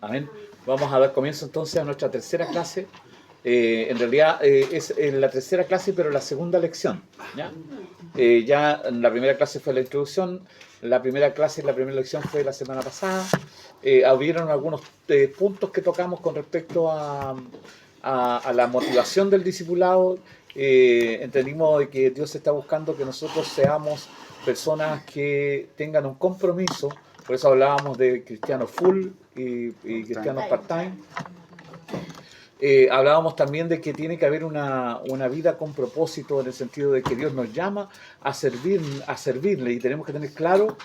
Amén. Vamos a dar comienzo entonces a nuestra tercera clase. En realidad es la tercera clase, pero la segunda lección. ¿Ya? Ya la primera clase fue la introducción, la primera clase, la primera lección fue la semana pasada. Hubieron algunos puntos que tocamos con respecto a la motivación del discipulado. Entendimos de que Dios está buscando que nosotros seamos personas que tengan un compromiso. Por eso hablábamos de cristianos full y cristianos part-time. Hablábamos también de que tiene que haber una vida con propósito, en el sentido de que Dios nos llama a servirle, y tenemos que tener claro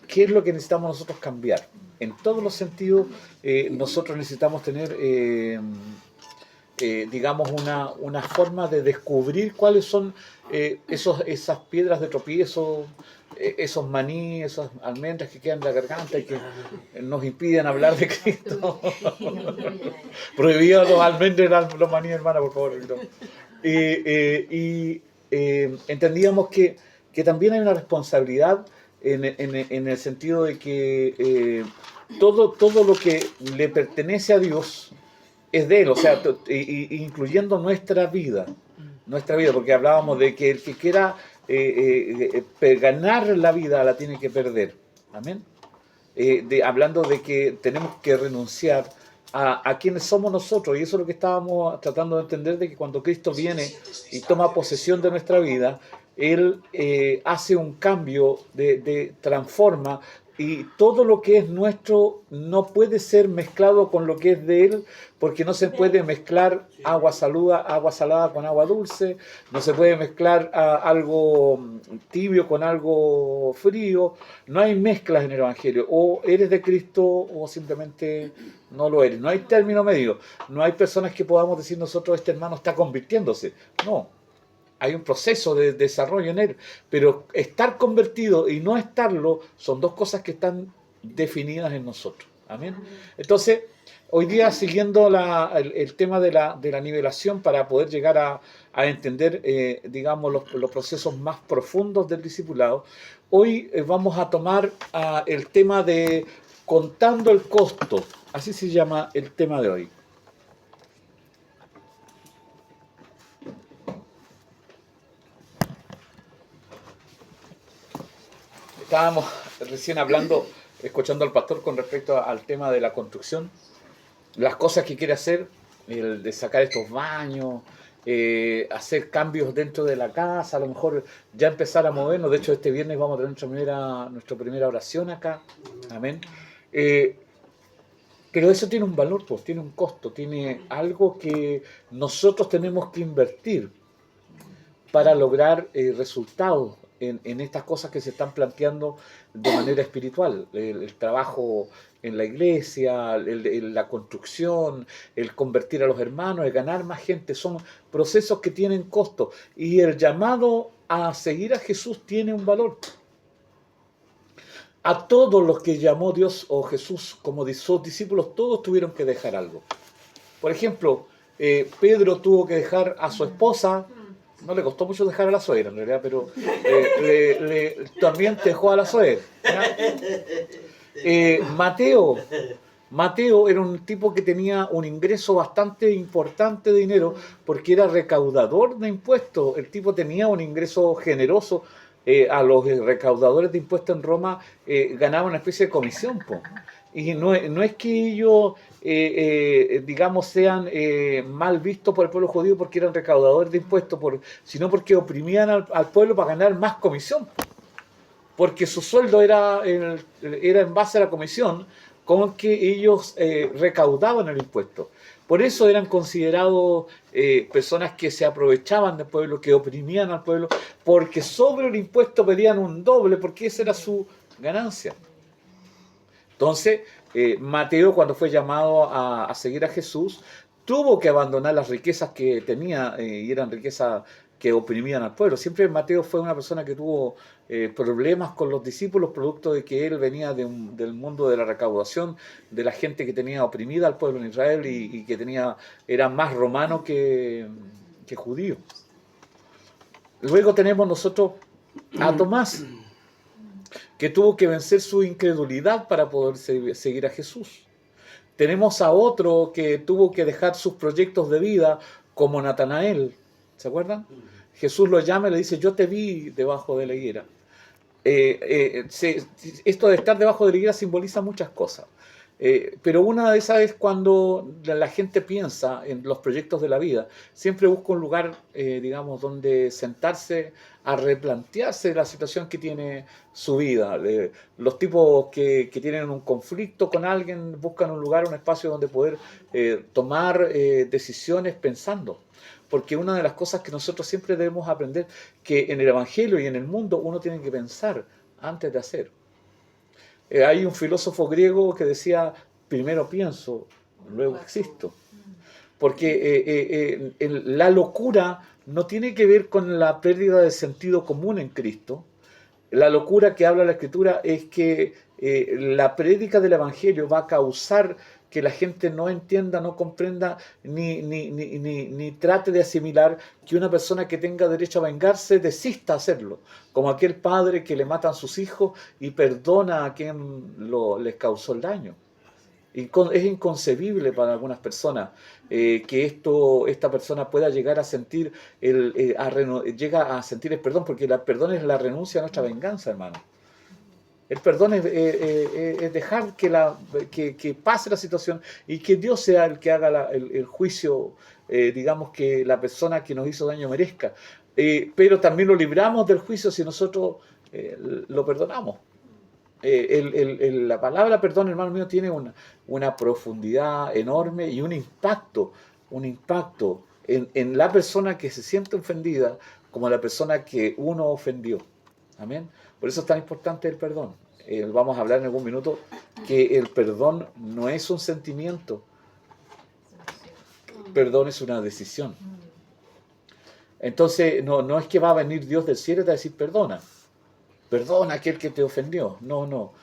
qué es lo que necesitamos nosotros cambiar. En todos los sentidos, nosotros necesitamos tener, digamos, una forma de descubrir cuáles son esas piedras de tropiezo, esos maní, esas almendras que quedan en la garganta y que nos impiden hablar de Cristo. Prohibidos los almendras, los maní, hermana, por favor. Entendíamos que también hay una responsabilidad en el sentido de que todo lo que le pertenece a Dios es de Él, o sea, incluyendo nuestra vida, porque hablábamos de que el que quiera ganar la vida la tiene que perder. Amén. Hablando de que tenemos que renunciar a quienes somos nosotros, y eso es lo que estábamos tratando de entender, de que cuando Cristo viene y toma posesión de nuestra vida, Él hace un cambio, transforma, y todo lo que es nuestro no puede ser mezclado con lo que es de Él, porque no se puede mezclar agua salada con agua dulce, no se puede mezclar algo tibio con algo frío. No hay mezclas en el Evangelio, o eres de Cristo o simplemente no lo eres. No hay término medio, no hay personas que podamos decir nosotros, este hermano está convirtiéndose. No, hay un proceso de desarrollo en él, pero estar convertido y no estarlo son dos cosas que están definidas en nosotros. Amén. Entonces, hoy día, siguiendo el tema de la nivelación, para poder llegar a entender, digamos, los procesos más profundos del discipulado, hoy vamos a tomar el tema de contando el costo. Así se llama el tema de hoy. Estábamos recién hablando, escuchando al pastor con respecto al tema de la construcción, las cosas que quiere hacer, el de sacar estos baños, hacer cambios dentro de la casa, a lo mejor ya empezar a movernos. De hecho, este viernes vamos a tener nuestra primera oración acá. Amén. Pero eso tiene un valor, pues, tiene un costo, tiene algo que nosotros tenemos que invertir para lograr resultados en estas cosas que se están planteando de manera espiritual. El trabajo en la iglesia, la construcción, el convertir a los hermanos, el ganar más gente, son procesos que tienen costo. Y el llamado a seguir a Jesús tiene un valor. A todos los que llamó Dios o Jesús como sus discípulos, todos tuvieron que dejar algo. Por ejemplo, Pedro tuvo que dejar a su esposa. No le costó mucho dejar a la suegra, en realidad, pero también dejó a la suegra. Mateo era un tipo que tenía un ingreso bastante importante de dinero, porque era recaudador de impuestos. El tipo tenía un ingreso generoso. A los recaudadores de impuestos en Roma ganaban una especie de comisión, po. Y no es que ellos, digamos, sean mal vistos por el pueblo judío porque eran recaudadores de impuestos, sino porque oprimían al pueblo para ganar más comisión. Porque su sueldo era en base a la comisión con que ellos recaudaban el impuesto. Por eso eran considerados personas que se aprovechaban del pueblo, que oprimían al pueblo, porque sobre el impuesto pedían un doble, porque esa era su ganancia. Entonces, Mateo, cuando fue llamado a seguir a Jesús, tuvo que abandonar las riquezas que tenía, y eran riquezas que oprimían al pueblo. Siempre Mateo fue una persona que tuvo problemas con los discípulos, producto de que él venía del mundo de la recaudación, de la gente que tenía oprimida al pueblo en Israel y que era más romano que judío. Luego tenemos nosotros a Tomás, que tuvo que vencer su incredulidad para poder seguir a Jesús. Tenemos a otro que tuvo que dejar sus proyectos de vida, como Natanael. ¿Se acuerdan? Jesús lo llama y le dice, yo te vi debajo de la higuera. Esto de estar debajo de la higuera simboliza muchas cosas. Pero una de esas es cuando la gente piensa en los proyectos de la vida, siempre busca un lugar, digamos, donde sentarse a replantearse la situación que tiene su vida. Los tipos que tienen un conflicto con alguien buscan un lugar, un espacio donde poder tomar decisiones pensando. Porque una de las cosas que nosotros siempre debemos aprender, que en el Evangelio y en el mundo uno tiene que pensar antes de hacer. Hay un filósofo griego que decía, primero pienso, luego existo. Porque la locura no tiene que ver con la pérdida de sentido común en Cristo. La locura que habla la Escritura es que la prédica del Evangelio va a causar que la gente no entienda, no comprenda, ni trate de asimilar que una persona que tenga derecho a vengarse desista a hacerlo, como aquel padre que le matan sus hijos y perdona a quien les causó el daño. Es inconcebible para algunas personas que esta persona pueda llegar a sentir llega a sentir el perdón, porque el perdón es la renuncia a nuestra venganza, hermano. El perdón es dejar que pase la situación y que Dios sea el que haga el juicio, digamos, que la persona que nos hizo daño merezca. Pero también lo libramos del juicio si nosotros lo perdonamos. La palabra perdón, hermano mío, tiene una profundidad enorme y un impacto en la persona que se siente ofendida como la persona que uno ofendió. Amén. Por eso es tan importante el perdón. Vamos a hablar en algún minuto que el perdón no es un sentimiento, perdón es una decisión. Entonces, no es que va a venir Dios del cielo y te va a decir perdona a aquel que te ofendió. No.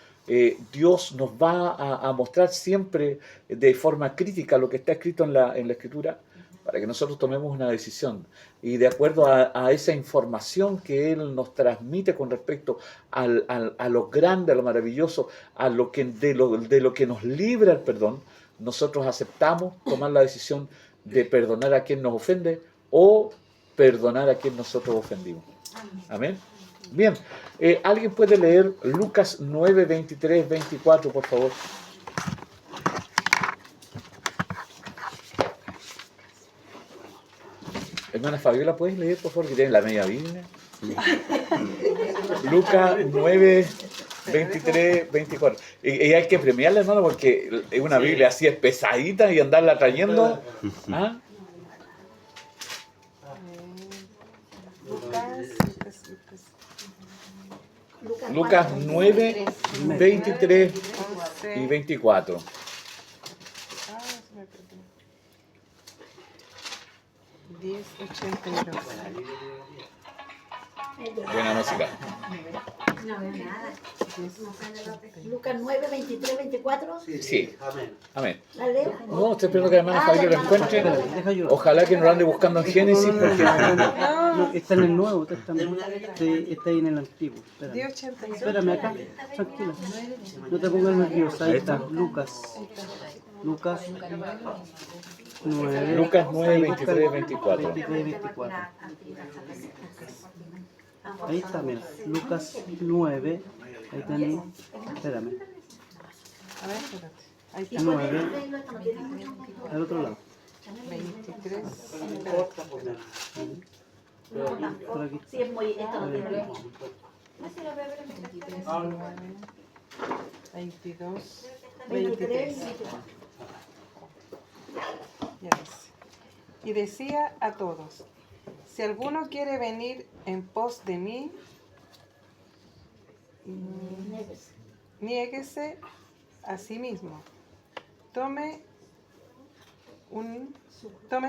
Dios nos va a mostrar siempre de forma crítica lo que está escrito en la Escritura para que nosotros tomemos una decisión. Y de acuerdo a esa información que Él nos transmite con respecto a lo grande, a lo maravilloso, de lo que nos libra el perdón, nosotros aceptamos tomar la decisión de perdonar a quien nos ofende o perdonar a quien nosotros ofendimos. Amén. Bien, ¿alguien puede leer Lucas 9, 23, 24, por favor? Hermana Fabiola, ¿puedes leer, por favor, que tiene la media Biblia? Lucas 9, 23, 24. Y hay que premiarla, hermano, porque es una Biblia así, es pesadita y andarla trayendo. ¿Ah? Lucas 9, 23 y 24. Buena música. Lucas 9, 23, 24. Sí. Amén. ¿La leo? No, estoy esperando que la hermana Fabiola lo encuentre. Ojalá que no lo ande buscando en Génesis. Porque... No, está en el Nuevo Testamento. Está ahí en el Antiguo. Espérame acá, tranquila. No te pongas nerviosa. Ahí está, Lucas 9. Lucas 9, 23, 24. Ahí está, mira. Lucas 9. Ahí tenéis. Espérame. A ver, espérate. Ahí está. 9. Al otro lado. 23. Por aquí. Sí, es muy. Esto no tiene. 22. 23. 23. Ya dice. Y decía a todos: si alguno quiere venir en pos de mí, niéguese a sí mismo. Tome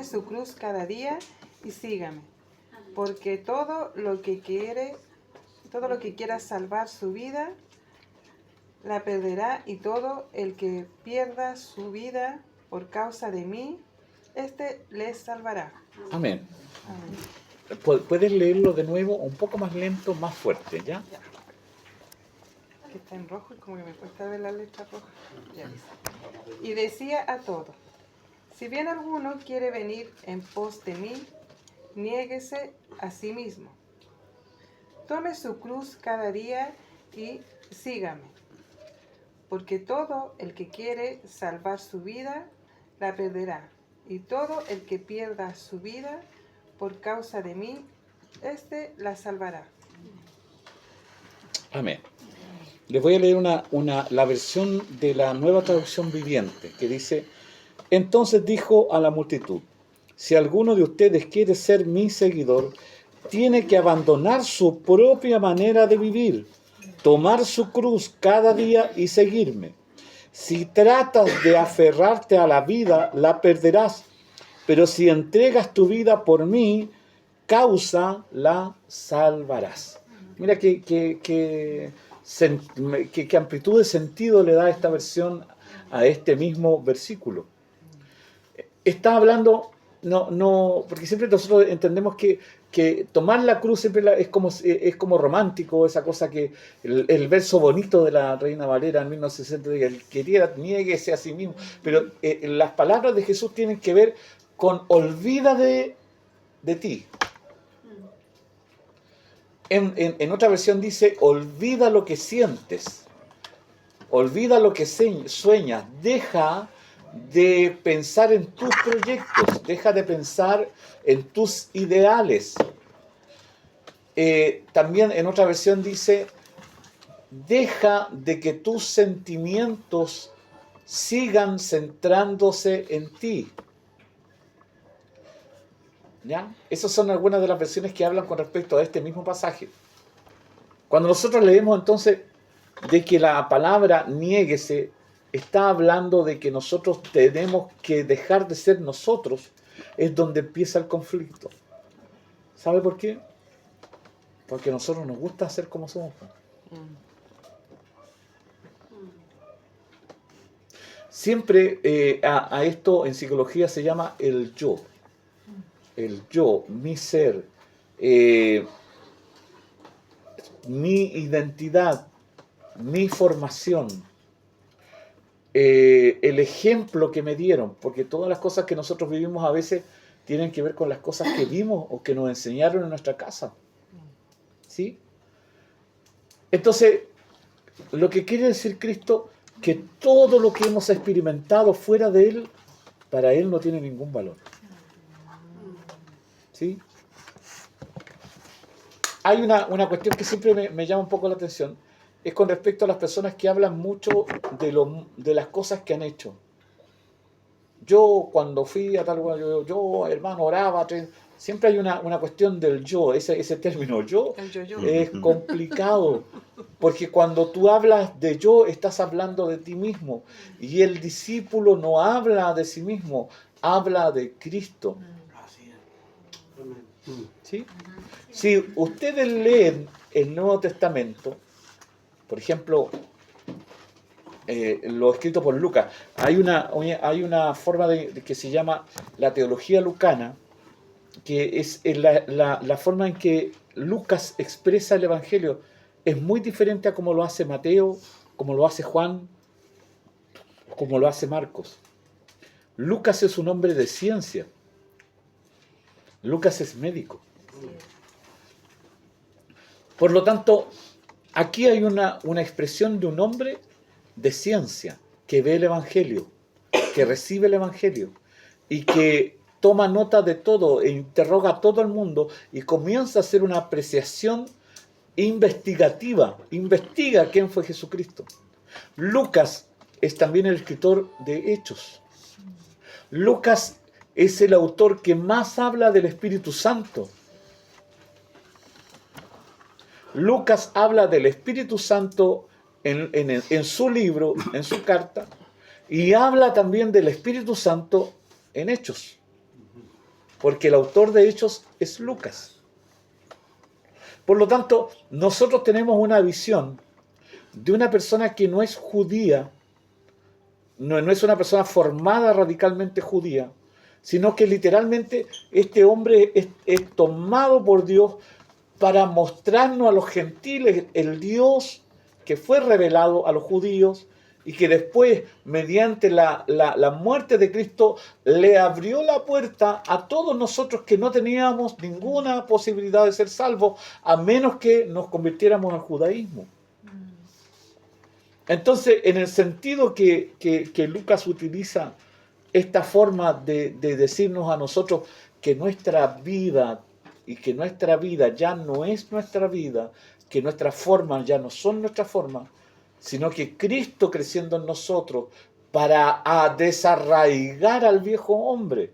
su cruz cada día y sígame. Porque todo lo que quiera salvar su vida, la perderá, y todo el que pierda su vida por causa de mí, les salvará. Amén. Amén. ¿Puedes leerlo de nuevo un poco más lento, más fuerte, ya? que está en rojo y como que me cuesta ver la letra roja. Ya dice. Y decía a todos, si bien alguno quiere venir en pos de mí, niéguese a sí mismo. Tome su cruz cada día y sígame. Porque todo el que quiere salvar su vida, la perderá. Y todo el que pierda su vida por causa de mí, éste la salvará. Amén. Les voy a leer la versión de la Nueva Traducción Viviente, que dice: entonces dijo a la multitud, si alguno de ustedes quiere ser mi seguidor, tiene que abandonar su propia manera de vivir, tomar su cruz cada día y seguirme. Si tratas de aferrarte a la vida, la perderás, pero si entregas tu vida por mí, causa la salvarás. Mira qué amplitud de sentido le da esta versión a este mismo versículo. Está hablando, porque siempre nosotros entendemos que tomar la cruz siempre es como romántico, esa cosa que el verso bonito de la Reina Valera en 1960 dice, el quería niéguese a sí mismo, pero las palabras de Jesús tienen que ver con olvida de ti. En otra versión dice, olvida lo que sientes, olvida lo que sueñas, deja de pensar en tus proyectos, deja de pensar en tus ideales. También en otra versión dice, deja de que tus sentimientos sigan centrándose en ti. ¿Ya? Esas son algunas de las versiones que hablan con respecto a este mismo pasaje. Cuando nosotros leemos entonces de que la palabra niéguese, está hablando de que nosotros tenemos que dejar de ser nosotros, es donde empieza el conflicto. ¿Sabe por qué? Porque a nosotros nos gusta ser como somos. Siempre a esto en psicología se llama el yo. El yo, mi ser, mi identidad, mi formación, el ejemplo que me dieron, porque todas las cosas que nosotros vivimos a veces tienen que ver con las cosas que vimos o que nos enseñaron en nuestra casa. ¿Sí? Entonces, lo que quiere decir Cristo, que todo lo que hemos experimentado fuera de Él, para Él no tiene ningún valor. ¿Sí? Hay una cuestión que siempre me llama un poco la atención, es con respecto a las personas que hablan mucho de las cosas que han hecho. Yo cuando fui a tal lugar, yo hermano, oraba, siempre hay una cuestión del yo, ese término yo es complicado, porque cuando tú hablas de yo, estás hablando de ti mismo, y el discípulo no habla de sí mismo, habla de Cristo. ¿Sí? Si ustedes leen el Nuevo Testamento, por ejemplo, lo escrito por Lucas, hay una forma que se llama la teología lucana, que es la forma en que Lucas expresa el Evangelio. Es muy diferente a como lo hace Mateo, como lo hace Juan, como lo hace Marcos. Lucas es un hombre de ciencia. Lucas es médico. Por lo tanto, aquí hay una expresión de un hombre de ciencia que ve el Evangelio, que recibe el Evangelio y que toma nota de todo e interroga a todo el mundo y comienza a hacer una apreciación investigativa. Investiga quién fue Jesucristo. Lucas es también el escritor de Hechos. Lucas es el autor que más habla del Espíritu Santo. Lucas habla del Espíritu Santo en su libro, en su carta, y habla también del Espíritu Santo en Hechos, porque el autor de Hechos es Lucas. Por lo tanto, nosotros tenemos una visión de una persona que no es judía, no es una persona formada radicalmente judía, sino que literalmente este hombre es tomado por Dios para mostrarnos a los gentiles el Dios que fue revelado a los judíos y que después, mediante la muerte de Cristo, le abrió la puerta a todos nosotros que no teníamos ninguna posibilidad de ser salvos, a menos que nos convirtiéramos al judaísmo. Entonces, en el sentido que Lucas utiliza esta forma de decirnos a nosotros que nuestra vida y que nuestra vida ya no es nuestra vida, que nuestras formas ya no son nuestras formas, sino que Cristo creciendo en nosotros para desarraigar al viejo hombre.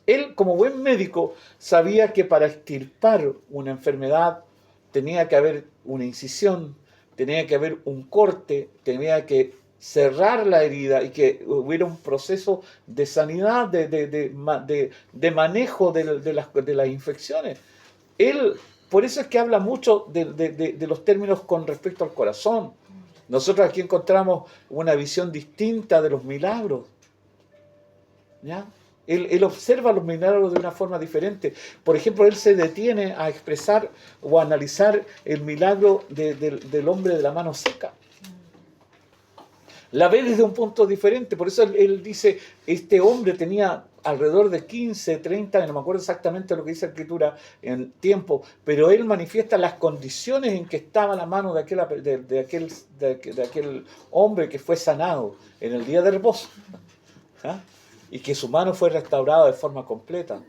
Él, como buen médico, sabía que para extirpar una enfermedad tenía que haber una incisión, tenía que haber un corte, tenía que cerrar la herida y que hubiera un proceso de sanidad, de manejo de las infecciones. Él, por eso es que habla mucho de los términos con respecto al corazón. Nosotros aquí encontramos una visión distinta de los milagros. ¿Ya? Él observa los milagros de una forma diferente. Por ejemplo, él se detiene a expresar o a analizar el milagro del hombre de la mano seca. La ve desde un punto diferente. Por eso él dice, este hombre tenía alrededor de 15, 30, no me acuerdo exactamente lo que dice la Escritura en tiempo, pero él manifiesta las condiciones en que estaba la mano de aquel hombre que fue sanado en el día de reposo. ¿Ah? Y que su mano fue restaurada de forma completa.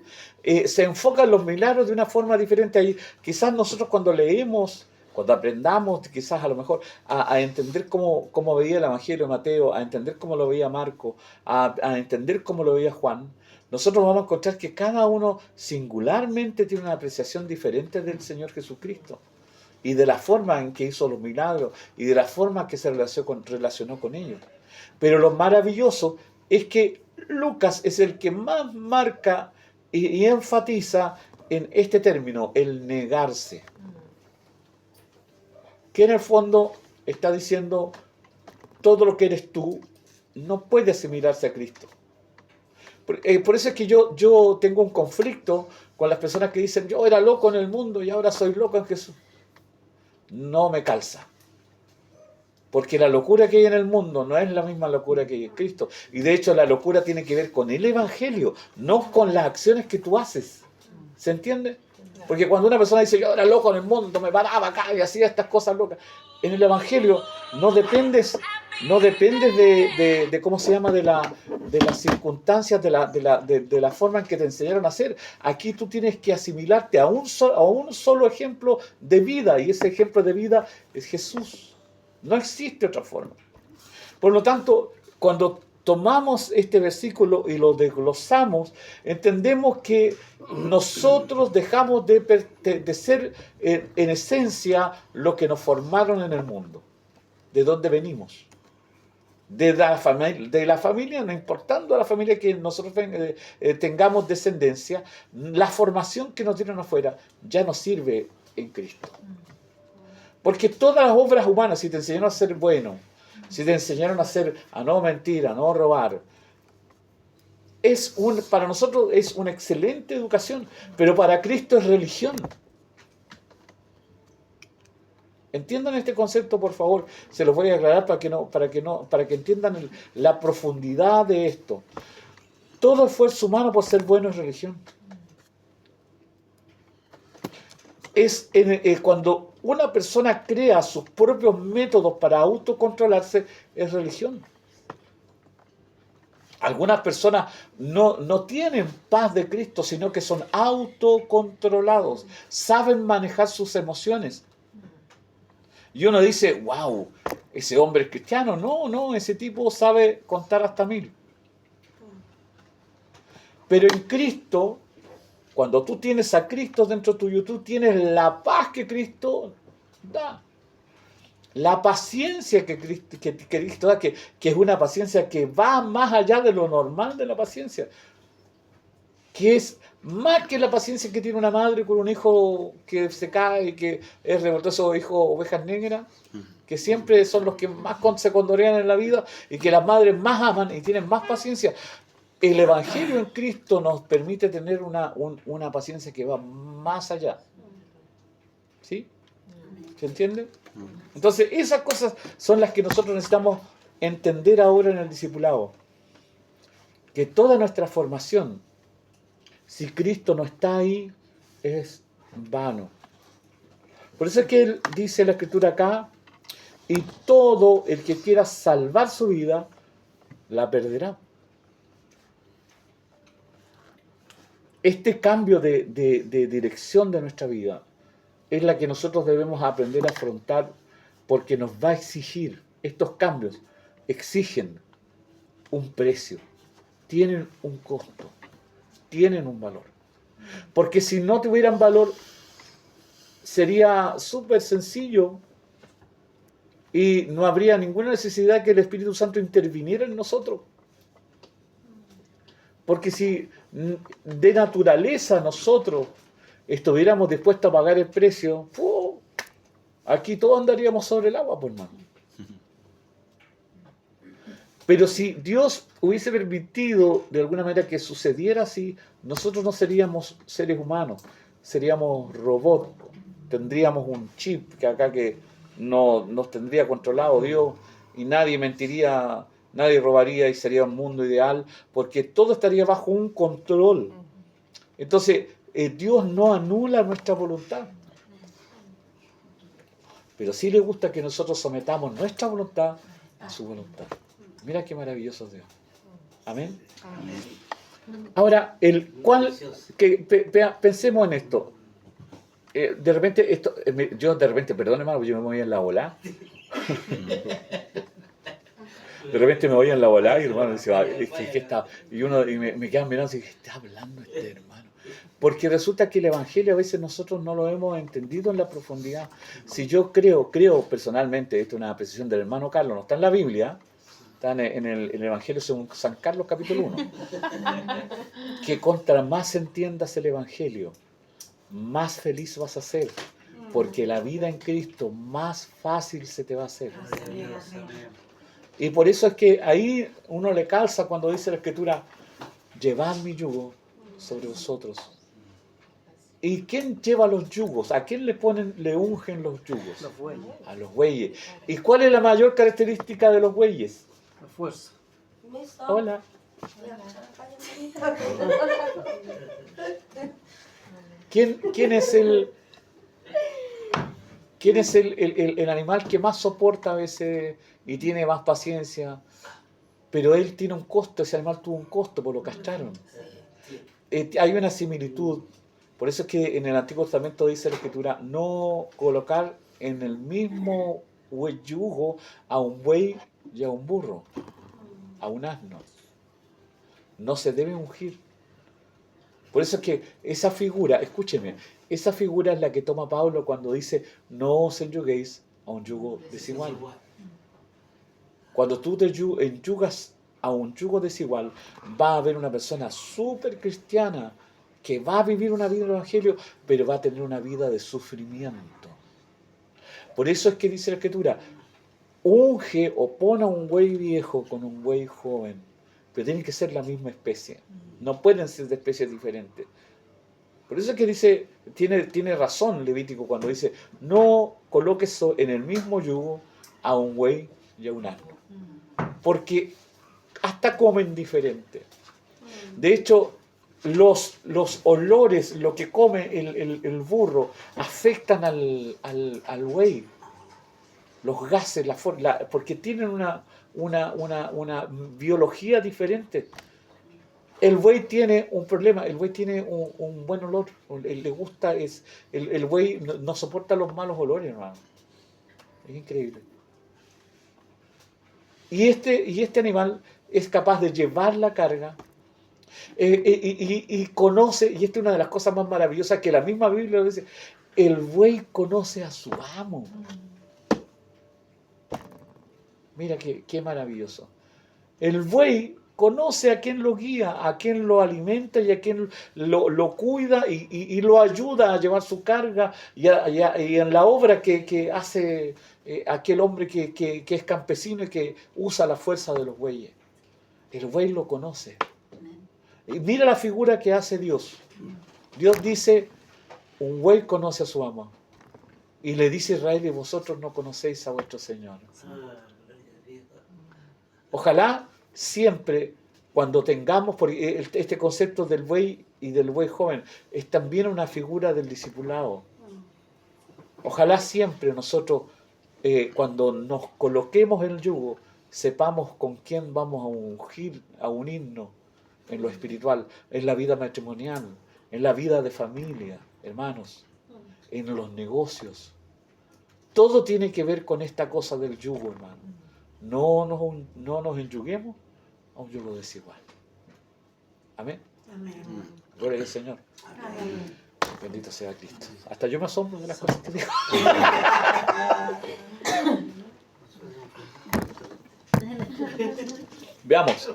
Se enfocan los milagros de una forma diferente. Ahí, quizás nosotros cuando leemos, cuando aprendamos, quizás a lo mejor, a entender cómo veía el Evangelio de Mateo, a entender cómo lo veía Marco, a entender cómo lo veía Juan, nosotros vamos a encontrar que cada uno singularmente tiene una apreciación diferente del Señor Jesucristo y de la forma en que hizo los milagros y de la forma en que se relacionó con ellos. Pero lo maravilloso es que Lucas es el que más marca y enfatiza en este término, el negarse. Que en el fondo está diciendo, todo lo que eres tú no puede asimilarse a Cristo. Por eso es que yo tengo un conflicto con las personas que dicen, yo era loco en el mundo y ahora soy loco en Jesús. No me calza. Porque la locura que hay en el mundo no es la misma locura que hay en Cristo. Y de hecho la locura tiene que ver con el Evangelio, no con las acciones que tú haces. ¿Se entiende? Porque cuando una persona dice, yo era loco en el mundo, me paraba acá y hacía estas cosas locas. En el Evangelio no dependes de cómo se llama, de las circunstancias, de la forma en que te enseñaron a hacer. Aquí tú tienes que asimilarte a un solo ejemplo de vida, y ese ejemplo de vida es Jesús. No existe otra forma. Por lo tanto, cuando tomamos este versículo y lo desglosamos, entendemos que nosotros dejamos de ser en esencia lo que nos formaron en el mundo. ¿De dónde venimos? De la familia, no importando a la familia que nosotros tengamos descendencia, la formación que nos dieron afuera ya nos sirve en Cristo. Porque todas las obras humanas, si te enseñaron a ser bueno, si te enseñaron a no mentir, a no robar, para nosotros es una excelente educación, pero para Cristo es religión. Entiendan este concepto, por favor. Se los voy a aclarar para que entiendan la profundidad de esto. Todo esfuerzo humano por ser bueno es religión. Cuando una persona crea sus propios métodos para autocontrolarse, es religión. Algunas personas no tienen paz de Cristo, sino que son autocontrolados, saben manejar sus emociones. Y uno dice, wow, ese hombre es cristiano. No, ese tipo sabe contar hasta 1000. Pero en Cristo, cuando tú tienes a Cristo dentro tuyo, tú tienes la paz que Cristo da. La paciencia que Cristo da, que es una paciencia que va más allá de lo normal de la paciencia. Que es más que la paciencia que tiene una madre con un hijo que se cae y que es revoltoso, hijo ovejas negras, que siempre son los que más se condorean en la vida y que las madres más aman y tienen más paciencia. El Evangelio en Cristo nos permite tener una paciencia que va más allá. ¿Sí? ¿Se entiende? Entonces, esas cosas son las que nosotros necesitamos entender ahora en el discipulado. Que toda nuestra formación, si Cristo no está ahí, es vano. Por eso es que Él dice en la Escritura acá, y todo el que quiera salvar su vida, la perderá. Este cambio de dirección de nuestra vida es la que nosotros debemos aprender a afrontar, porque nos va a exigir, estos cambios exigen un precio, tienen un costo, tienen un valor. Porque si no tuvieran valor, sería súper sencillo y no habría ninguna necesidad que el Espíritu Santo interviniera en nosotros. Porque si de naturaleza nosotros estuviéramos dispuestos a pagar el precio, aquí todos andaríamos sobre el agua, pues, hermano. Pero si Dios hubiese permitido de alguna manera que sucediera así, nosotros no seríamos seres humanos, seríamos robots. Tendríamos un chip que acá que no nos tendría controlado Dios y nadie mentiría, nadie robaría y sería un mundo ideal, porque todo estaría bajo un control. Entonces, Dios no anula nuestra voluntad. Pero sí le gusta que nosotros sometamos nuestra voluntad a su voluntad. Mira qué maravilloso es Dios. Amén. Ahora, pensemos en esto. De repente, perdón hermano, yo me voy en la bola. De repente me voy en la bola y el hermano dice, ¿qué está? Y me quedan mirando y dice, ¿qué está hablando este hermano? Porque resulta que el Evangelio a veces nosotros no lo hemos entendido en la profundidad. Si yo creo personalmente, esto es una apreciación del hermano Carlos, no está en la Biblia, está en el Evangelio según San Carlos capítulo 1, que contra más entiendas el Evangelio, más feliz vas a ser, porque la vida en Cristo más fácil se te va a hacer. Y por eso es que ahí uno le calza cuando dice la Escritura, llevad mi yugo sobre vosotros. ¿Y quién lleva los yugos? ¿A quién le ungen los yugos? Los bueyes. A los bueyes. ¿Y cuál es la mayor característica de los bueyes? La fuerza. Hola. ¿Quién es el animal que más soporta a veces y tiene más paciencia? Pero él tiene un costo, ese animal tuvo un costo, por lo castraron. Hay una similitud. Por eso es que en el Antiguo Testamento dice la Escritura, no colocar en el mismo yugo a un buey y a un burro, a un asno. No se debe ungir. Por eso es que esa figura, escúcheme, esa figura es la que toma Pablo cuando dice, no os enyuguéis a un yugo desigual. Cuando tú te enyugas a un yugo desigual, va a haber una persona súper cristiana que va a vivir una vida del Evangelio, pero va a tener una vida de sufrimiento. Por eso es que dice la Escritura, unge o pon a un buey viejo con un buey joven, pero tienen que ser la misma especie, no pueden ser de especies diferentes. Por eso es que dice, tiene razón Levítico cuando dice, no coloques en el mismo yugo a un buey y a un asno, porque hasta comen diferente. De hecho, los olores, lo que come el burro, afectan al buey. Los gases, porque tienen una biología diferente. El buey tiene un problema, el buey tiene un buen olor, le gusta, el buey no soporta los malos olores, hermano. Es increíble. Y este animal es capaz de llevar la carga, y conoce, y esta es una de las cosas más maravillosas que la misma Biblia dice, el buey conoce a su amo. Mira qué maravilloso. El buey conoce a quien lo guía, a quien lo alimenta y a quien lo cuida y lo ayuda a llevar su carga y en la obra que hace aquel hombre que es campesino y que usa la fuerza de los bueyes. El buey lo conoce. Y mira la figura que hace Dios. Dios dice, un buey conoce a su amo. Y le dice Israel, y vosotros no conocéis a vuestro Señor. Ojalá siempre, cuando tengamos, porque este concepto del buey y del buey joven es también una figura del discipulado. Ojalá siempre nosotros, cuando nos coloquemos en el yugo, sepamos con quién vamos a unirnos en lo espiritual, en la vida matrimonial, en la vida de familia, hermanos, en los negocios. Todo tiene que ver con esta cosa del yugo, hermano. No nos enyuguemos a un yugo desigual. Amén. Gloria al Señor. Amén. Bendito sea Cristo. Hasta yo me asombro de las cosas que digo. Veamos.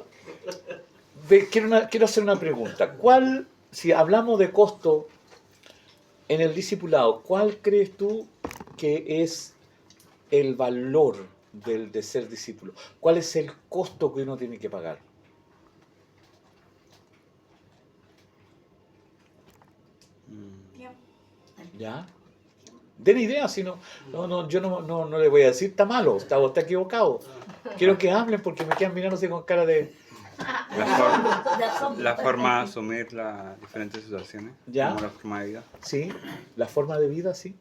Quiero hacer una pregunta. Si hablamos de costo en el discipulado, ¿cuál crees tú que es el valor de ser discípulo? ¿Cuál es el costo que uno tiene que pagar? ¿Ya? Den idea, si no, yo no le voy a decir está malo, está equivocado. Quiero que hablen porque me quedan mirando así con cara de... La forma de asumir las diferentes situaciones. ¿Ya? Como la forma de vida. Sí, la forma de vida, sí.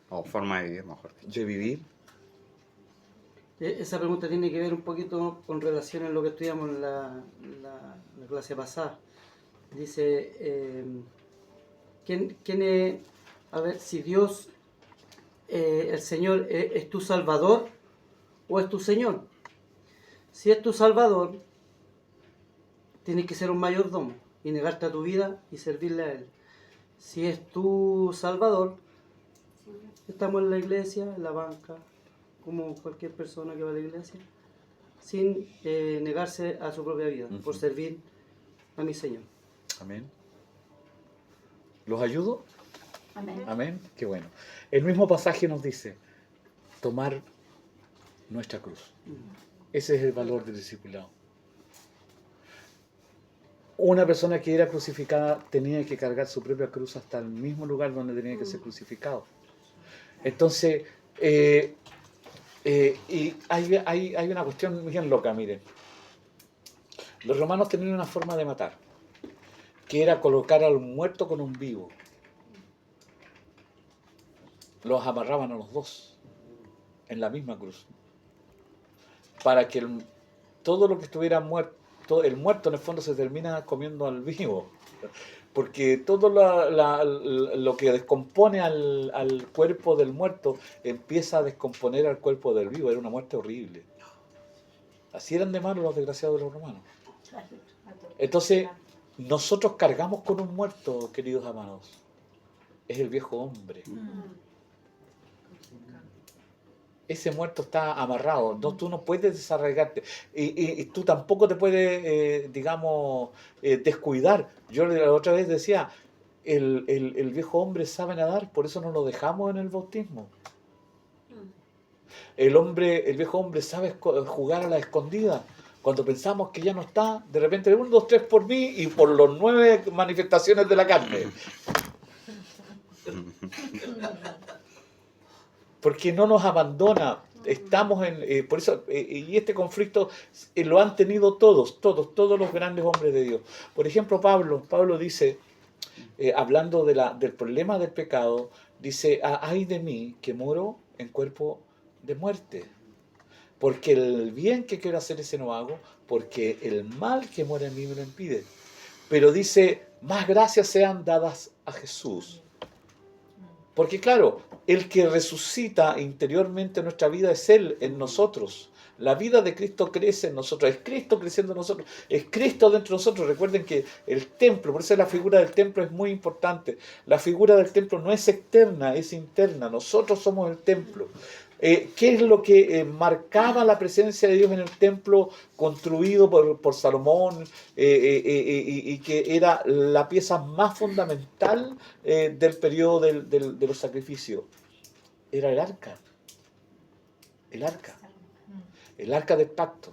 O forma de vivir, mejor dicho. De vivir. Esa pregunta tiene que ver un poquito con relación a lo que estudiamos en la clase pasada. Dice, ¿quién es, a ver, si Dios, el Señor, es tu Salvador o es tu Señor? Si es tu Salvador, tienes que ser un mayordomo y negarte a tu vida y servirle a Él. Si es tu Salvador, estamos en la iglesia, en la banca, como cualquier persona que va a la iglesia, sin negarse a su propia vida, por servir a mi Señor. Amén. ¿Los ayudo? Amén. Amén. Qué bueno. El mismo pasaje nos dice, tomar nuestra cruz. Ese es el valor del discipulado. Una persona que era crucificada tenía que cargar su propia cruz hasta el mismo lugar donde tenía que ser crucificado. Entonces, y hay una cuestión bien loca, miren. Los romanos tenían una forma de matar, que era colocar al muerto con un vivo. Los amarraban a los dos en la misma cruz, para que todo lo que estuviera muerto, el muerto en el fondo se termina comiendo al vivo, porque todo lo que descompone al cuerpo del muerto empieza a descomponer al cuerpo del vivo. Era una muerte horrible. Así eran de malos los desgraciados de los romanos. Entonces, nosotros cargamos con un muerto, queridos amados. Es el viejo hombre. Ese muerto está amarrado. No, tú no puedes desarraigarte. Y tú tampoco te puedes, descuidar. Yo la otra vez decía, el viejo hombre sabe nadar, por eso no lo dejamos en el bautismo. El viejo hombre sabe jugar a la escondida. Cuando pensamos que ya no está, de repente 1, 2, 3 por mí y por los 9 manifestaciones de la carne. Porque no nos abandona. Estamos por eso, y este conflicto lo han tenido todos los grandes hombres de Dios. Por ejemplo, Pablo dice, hablando del problema del pecado, dice, ay de mí que moro en cuerpo de muerte, porque el bien que quiero hacer ese no hago, porque el mal que mora en mí me lo impide. Pero dice, más gracias sean dadas a Jesús. Porque claro, el que resucita interiormente en nuestra vida es Él en nosotros. La vida de Cristo crece en nosotros, es Cristo creciendo en nosotros, es Cristo dentro de nosotros. Recuerden que el templo, por eso la figura del templo es muy importante. La figura del templo no es externa, es interna. Nosotros somos el templo. ¿Qué es lo que marcaba la presencia de Dios en el templo construido por Salomón y que era la pieza más fundamental del periodo de los sacrificios? Era el arca del pacto,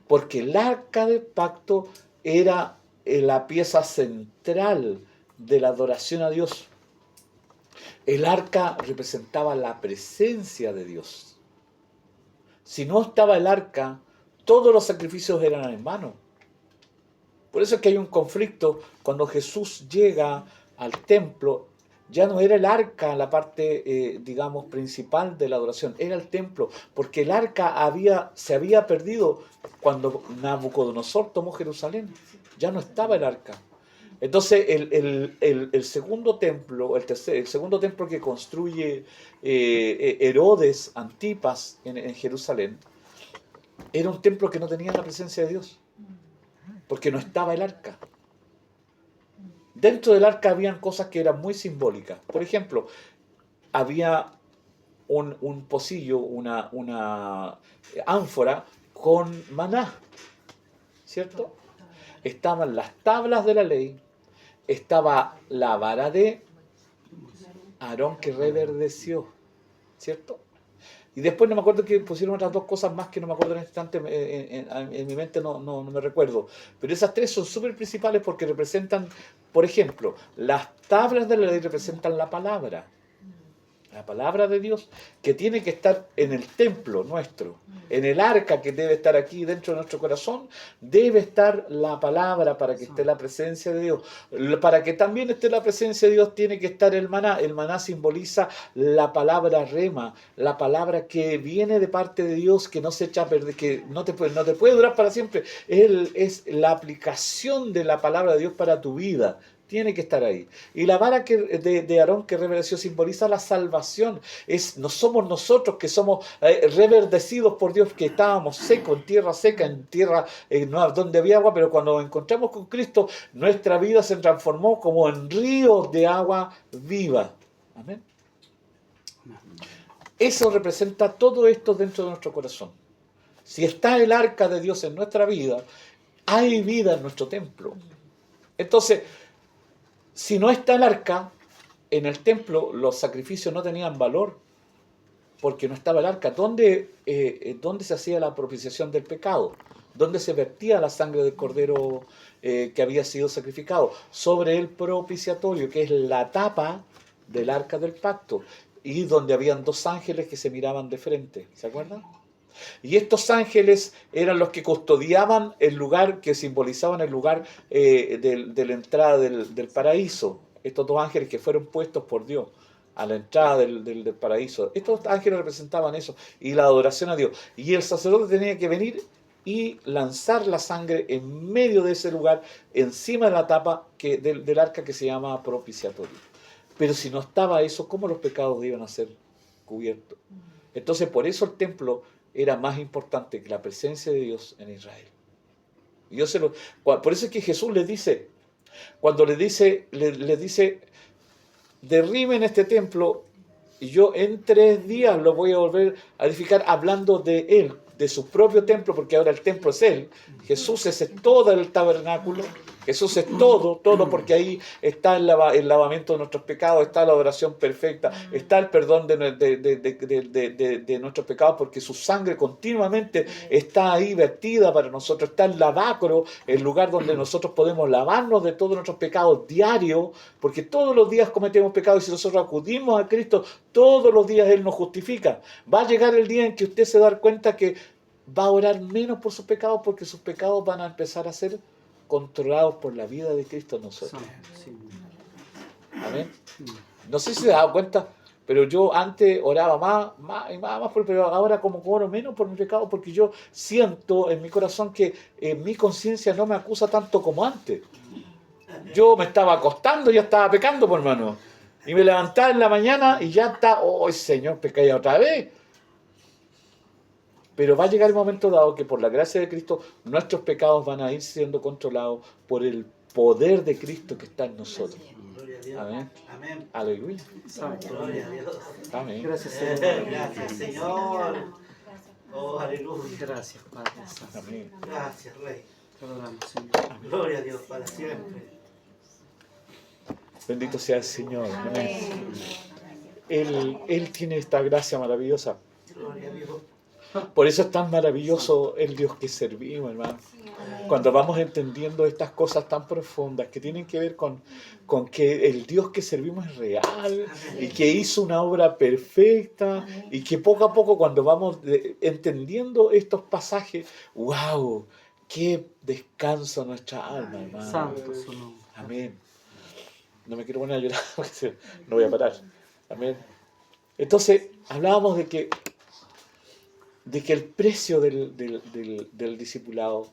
porque el arca del pacto era la pieza central de la adoración a Dios. El arca representaba la presencia de Dios. Si no estaba el arca, todos los sacrificios eran en vano. Por eso es que hay un conflicto cuando Jesús llega al templo. Ya no era el arca la parte, digamos, principal de la adoración, era el templo, porque el arca se había perdido cuando Nabucodonosor tomó Jerusalén. Ya no estaba el arca. Entonces, el segundo templo, el segundo templo que construye Herodes Antipas en Jerusalén, era un templo que no tenía la presencia de Dios, porque no estaba el arca. Dentro del arca habían cosas que eran muy simbólicas. Por ejemplo, había un pocillo, una ánfora con maná, ¿cierto? Estaban las tablas de la ley, estaba la vara de Aarón que reverdeció, ¿cierto? Y después no me acuerdo que pusieron otras dos cosas más que no me acuerdo en este instante, en mi mente no me recuerdo. Pero esas tres son súper principales porque representan, por ejemplo, las tablas de la ley representan la palabra de Dios, que tiene que estar en el templo nuestro, en el arca que debe estar aquí dentro de nuestro corazón, debe estar la palabra para que esté la presencia de Dios. Para que también esté la presencia de Dios tiene que estar el maná. El maná simboliza la palabra rema, la palabra que viene de parte de Dios, que no se echa a perder, que no te puede durar para siempre. Es la aplicación de la palabra de Dios para tu vida. Tiene que estar ahí. Y la vara de Aarón que reverdeció simboliza la salvación. No somos nosotros que somos reverdecidos por Dios, que estábamos secos, en tierra seca, en tierra donde había agua, pero cuando nos encontramos con Cristo, nuestra vida se transformó como en ríos de agua viva. Amén. Eso representa todo esto dentro de nuestro corazón. Si está el arca de Dios en nuestra vida, hay vida en nuestro templo. Entonces, si no está el arca, en el templo los sacrificios no tenían valor, porque no estaba el arca. ¿Dónde se hacía la propiciación del pecado? ¿Dónde se vertía la sangre del cordero que había sido sacrificado? Sobre el propiciatorio, que es la tapa del arca del pacto, y donde habían dos ángeles que se miraban de frente. ¿Se acuerdan? Y estos ángeles eran los que custodiaban el lugar, que simbolizaban el lugar de la entrada del paraíso. Estos dos ángeles que fueron puestos por Dios a la entrada del paraíso. Estos ángeles representaban eso y la adoración a Dios. Y el sacerdote tenía que venir y lanzar la sangre en medio de ese lugar, encima de la tapa del arca que se llama propiciatorio. Pero si no estaba eso, ¿cómo los pecados iban a ser cubiertos? Entonces, por eso el templo era más importante que la presencia de Dios en Israel. Por eso es que Jesús les dice, cuando les dice, derriben este templo y yo en 3 días lo voy a volver a edificar, hablando de Él, de su propio templo, porque ahora el templo es Él. Jesús es todo el tabernáculo. Jesús es todo, porque ahí está el lavamiento de nuestros pecados, está la adoración perfecta, está el perdón de nuestros pecados, porque su sangre continuamente está ahí vertida para nosotros, está el lavacro, el lugar donde nosotros podemos lavarnos de todos nuestros pecados diarios, porque todos los días cometemos pecados y si nosotros acudimos a Cristo, todos los días Él nos justifica. Va a llegar el día en que usted se va a dar cuenta que va a orar menos por sus pecados, porque sus pecados van a empezar a ser controlados por la vida de Cristo en nosotros. Amén. No sé si se dado cuenta, pero yo antes oraba más, pero ahora como oro menos por mi pecado, porque yo siento en mi corazón que mi conciencia no me acusa tanto como antes. Yo me estaba acostando y ya estaba pecando, por hermano. Y me levantaba en la mañana y ya está, ¡oh, Señor, pecé otra vez! Pero va a llegar el momento dado que por la gracia de Cristo nuestros pecados van a ir siendo controlados por el poder de Cristo que está en nosotros. Amén. Amén. Aleluya. Gloria a Dios. Amén. Gracias, Señor. Gracias, Señor. Oh, aleluya. Gracias, Padre Santo. Amén. Gracias, Rey. Te adoramos, Señor. Gloria a Dios para siempre. Bendito sea el Señor. Amén. Él tiene esta gracia maravillosa. Gloria a Dios. Por eso es tan maravilloso el Dios que servimos, hermano. Cuando vamos entendiendo estas cosas tan profundas que tienen que ver con que el Dios que servimos es real y que hizo una obra perfecta y que poco a poco cuando vamos entendiendo estos pasajes, ¡wow! ¡Qué descanso a nuestra alma, hermano! Santo su nombre. Amén. No me quiero poner a llorar porque no voy a parar. Amén. Entonces, hablábamos de que el precio del discipulado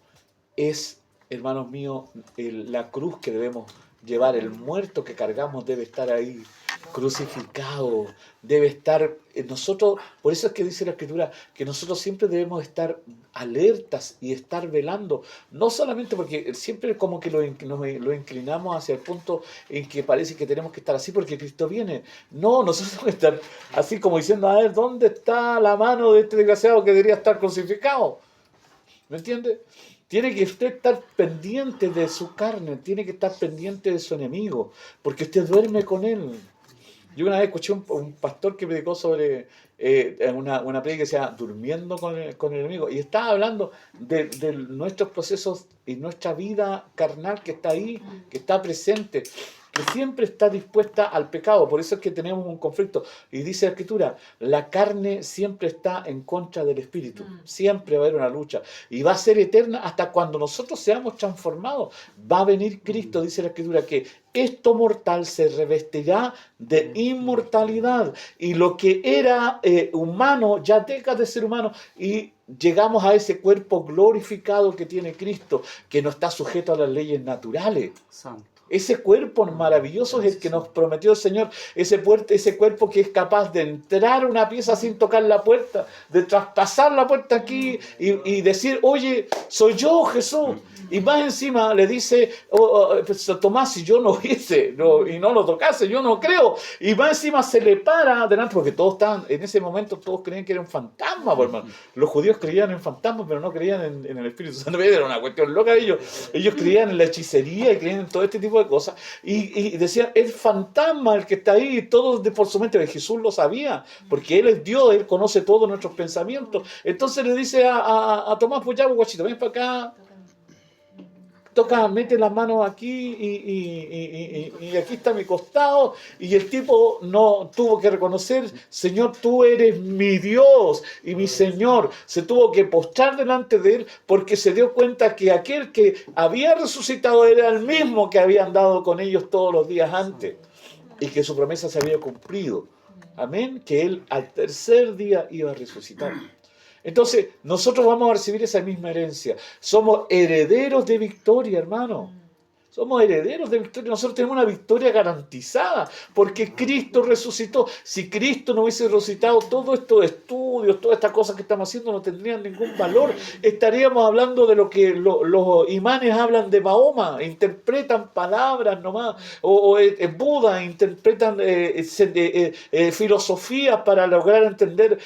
es, hermanos míos, la cruz que debemos llevar, el muerto que cargamos debe estar ahí, crucificado, debe estar nosotros. Por eso es que dice la Escritura que nosotros siempre debemos estar alertas y estar velando, no solamente porque siempre como que lo inclinamos hacia el punto en que parece que tenemos que estar así porque Cristo viene. No, nosotros tenemos que estar así como diciendo, a ver, ¿dónde está la mano de este desgraciado que debería estar crucificado? ¿Me entiende? Tiene que usted estar pendiente de su carne, tiene que estar pendiente de su enemigo, porque usted duerme con él. Yo una vez escuché un pastor que predicó sobre una predica que se llama Durmiendo con el enemigo, y estaba hablando de nuestros procesos y nuestra vida carnal que está ahí, que está presente, que siempre está dispuesta al pecado. Por eso es que tenemos un conflicto. Y dice la Escritura, la carne siempre está en contra del Espíritu. Siempre va a haber una lucha. Y va a ser eterna hasta cuando nosotros seamos transformados. Va a venir Cristo, dice la Escritura, que esto mortal se revestirá de inmortalidad. Y lo que era humano ya deja de ser humano. Y llegamos a ese cuerpo glorificado que tiene Cristo, que no está sujeto a las leyes naturales. Santo. Ese cuerpo maravilloso es el que nos prometió el Señor, ese cuerpo que es capaz de entrar a una pieza sin tocar la puerta, de traspasar la puerta aquí y decir, oye, soy yo, Jesús. Y más encima le dice, Tomás, si yo no hice y no lo tocase, yo no creo. Y más encima se le para adelante, porque todos estaban, en ese momento todos creían que era un fantasma, por hermano. Los judíos creían en fantasmas, pero no creían en el Espíritu Santo. Era una cuestión loca de ellos. Ellos creían en la hechicería y creían en todo este tipo de cosas. Y decían, es fantasma el que está ahí, todo por su mente. Jesús lo sabía, porque Él es Dios, Él conoce todos nuestros pensamientos. Entonces le dice a Tomás, pues ya, guachito, ven para acá. Toca, mete las manos aquí y aquí está mi costado. Y el tipo no tuvo que reconocer, Señor, tú eres mi Dios y mi Señor. Se tuvo que postrar delante de él porque se dio cuenta que aquel que había resucitado era el mismo que había andado con ellos todos los días antes y que su promesa se había cumplido. Amén, que él al tercer día iba a resucitar. Entonces, nosotros vamos a recibir esa misma herencia. Somos herederos de victoria, hermano. Somos herederos de victoria. Nosotros tenemos una victoria garantizada porque Cristo resucitó. Si Cristo no hubiese resucitado, todos estos estudios, todas estas cosas que estamos haciendo no tendrían ningún valor. Estaríamos hablando de lo que los imanes hablan de Mahoma. Interpretan palabras nomás. O Buda interpretan filosofías para lograr entender,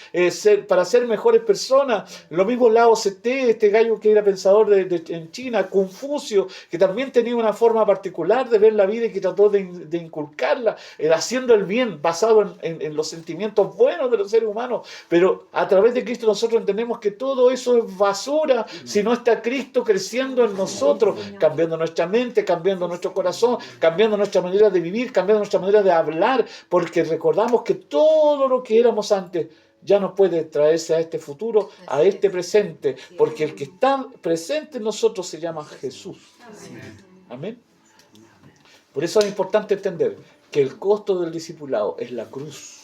para ser mejores personas. Lo mismo Lao Tse, este gallo que era pensador en China. Confucio, que también tenía una forma particular de ver la vida y que trató de inculcarla, haciendo el bien, basado en los sentimientos buenos de los seres humanos. Pero a través de Cristo nosotros entendemos que todo eso es basura si no está Cristo creciendo en nosotros, cambiando nuestra mente, cambiando nuestro corazón, cambiando nuestra manera de vivir, cambiando nuestra manera de hablar, porque recordamos que todo lo que éramos antes ya no puede traerse a este futuro, a este presente, porque el que está presente en nosotros se llama Jesús. Amén. Por eso es importante entender que el costo del discipulado es la cruz.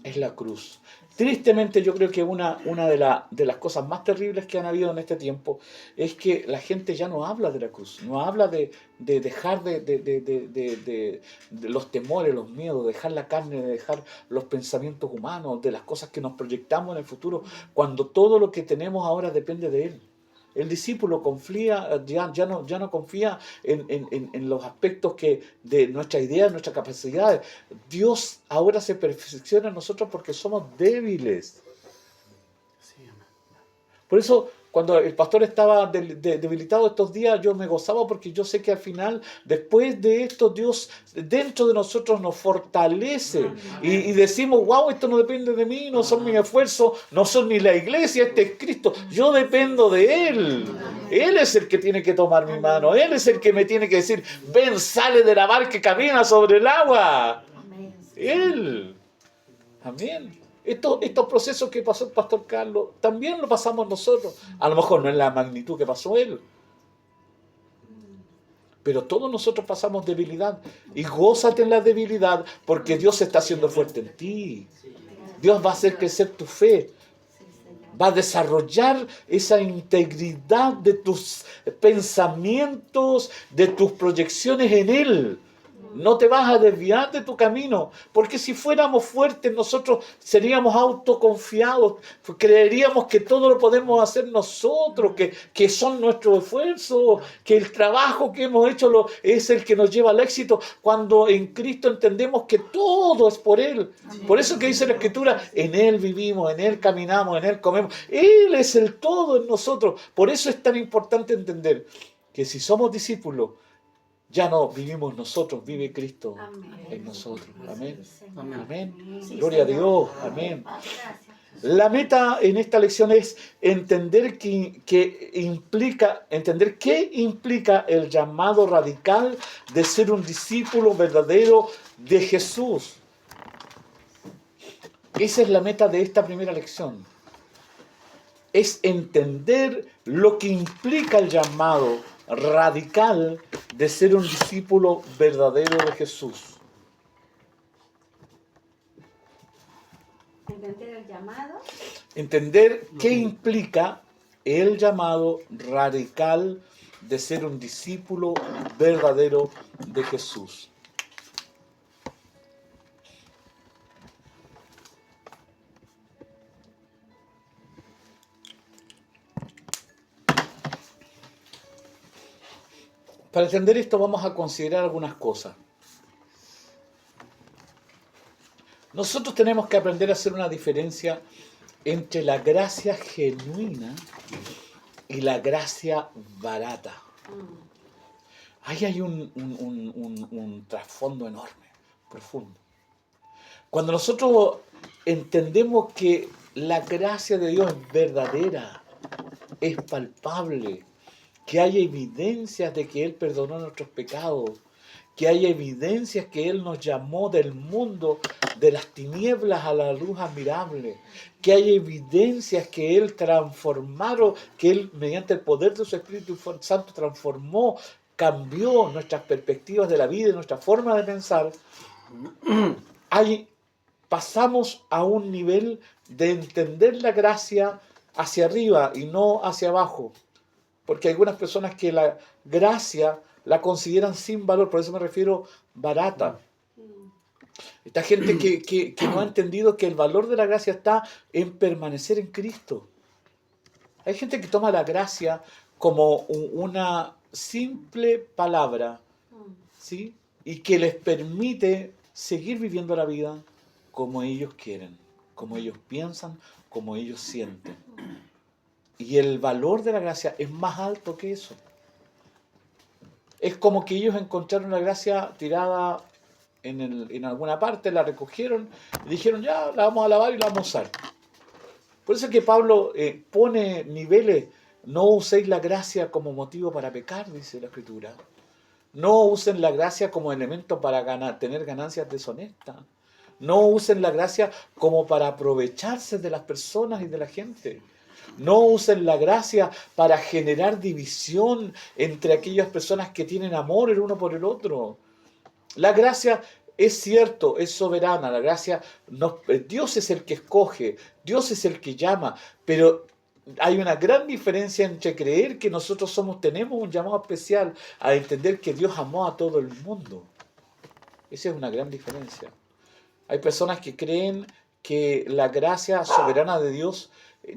Es la cruz. Tristemente yo creo que una de las cosas más terribles que han habido en este tiempo es que la gente ya no habla de la cruz, no habla de dejar de los temores, los miedos, dejar la carne, de dejar los pensamientos humanos, de las cosas que nos proyectamos en el futuro, cuando todo lo que tenemos ahora depende de Él. El discípulo confía, ya no confía en los aspectos de nuestras ideas, nuestras capacidades. Dios ahora se perfecciona en nosotros porque somos débiles. Por eso Cuando el pastor estaba debilitado estos días, yo me gozaba porque yo sé que al final, después de esto, Dios dentro de nosotros nos fortalece. Y decimos, wow, esto no depende de mí, no son mis esfuerzos, no son ni la iglesia, este es Cristo. Yo dependo de Él. Él es el que tiene que tomar mi mano. Él es el que me tiene que decir, ven, sale de la barca y camina sobre el agua. Él. Amén. Estos procesos que pasó el pastor Carlos, también lo pasamos nosotros. A lo mejor no en la magnitud que pasó él. Pero todos nosotros pasamos debilidad. Y gózate en la debilidad porque Dios está haciendo fuerte en ti. Dios va a hacer crecer tu fe. Va a desarrollar esa integridad de tus pensamientos, de tus proyecciones en Él. No te vas a desviar de tu camino, porque si fuéramos fuertes nosotros seríamos autoconfiados, creeríamos que todo lo podemos hacer nosotros, que son nuestros esfuerzos, que el trabajo que hemos hecho es el que nos lleva al éxito, cuando en Cristo entendemos que todo es por Él. Por eso que dice la Escritura, en Él vivimos, en Él caminamos, en Él comemos. Él es el todo en nosotros. Por eso es tan importante entender que si somos discípulos, ya no vivimos nosotros, vive Cristo en nosotros. Amén. Amén. Gloria a Dios. Amén. La meta en esta lección es entender qué implica el llamado radical de ser un discípulo verdadero de Jesús. Esa es la meta de esta primera lección. Es entender lo que implica el llamado radical de ser un discípulo verdadero de Jesús. Entender el llamado. Entender qué implica el llamado radical de ser un discípulo verdadero de Jesús. Para entender esto vamos a considerar algunas cosas. Nosotros tenemos que aprender a hacer una diferencia entre la gracia genuina y la gracia barata. Ahí hay un trasfondo enorme, profundo. Cuando nosotros entendemos que la gracia de Dios es verdadera, es palpable, que hay evidencias de que Él perdonó nuestros pecados, que hay evidencias que Él nos llamó del mundo, de las tinieblas a la luz admirable, que hay evidencias que Él transformaron, que Él mediante el poder de su Espíritu Santo transformó, cambió nuestras perspectivas de la vida y nuestra forma de pensar. Pasamos a un nivel de entender la gracia hacia arriba y no hacia abajo. Porque hay algunas personas que la gracia la consideran sin valor, por eso me refiero barata. Esta gente que no ha entendido que el valor de la gracia está en permanecer en Cristo. Hay gente que toma la gracia como una simple palabra, ¿sí? Y que les permite seguir viviendo la vida como ellos quieren, como ellos piensan, como ellos sienten. Y el valor de la gracia es más alto que eso. Es como que ellos encontraron la gracia tirada en alguna parte, la recogieron y dijeron, ya, la vamos a lavar y la vamos a usar. Por eso es que Pablo pone niveles. No uséis la gracia como motivo para pecar, dice la Escritura. No usen la gracia como elemento para tener ganancias deshonestas. No usen la gracia como para aprovecharse de las personas y de la gente. No usen la gracia para generar división entre aquellas personas que tienen amor el uno por el otro. La gracia es cierto, es soberana. La gracia, Dios es el que escoge, Dios es el que llama, pero hay una gran diferencia entre creer que nosotros tenemos un llamado especial a entender que Dios amó a todo el mundo. Esa es una gran diferencia. Hay personas que creen que la gracia soberana de Dios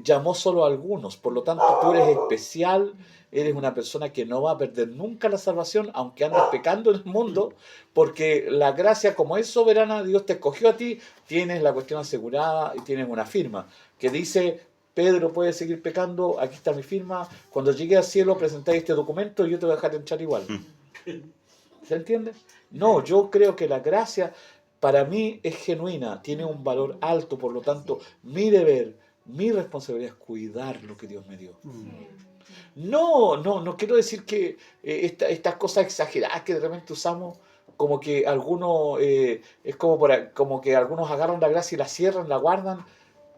llamó solo a algunos, por lo tanto tú eres especial, eres una persona que no va a perder nunca la salvación, aunque andes pecando en el mundo, porque la gracia, como es soberana, Dios te escogió a ti, tienes la cuestión asegurada y tienes una firma que dice, Pedro puede seguir pecando, aquí está mi firma, cuando llegue al cielo presentáis este documento y yo te voy a dejar entrar igual. ¿Se entiende? No, yo creo que la gracia para mí es genuina, tiene un valor alto, por lo tanto, mi deber, mi responsabilidad es cuidar lo que Dios me dio. No quiero decir que estas cosas exageradas que de repente usamos, como que algunos, es como que algunos agarran la gracia y la cierran, la guardan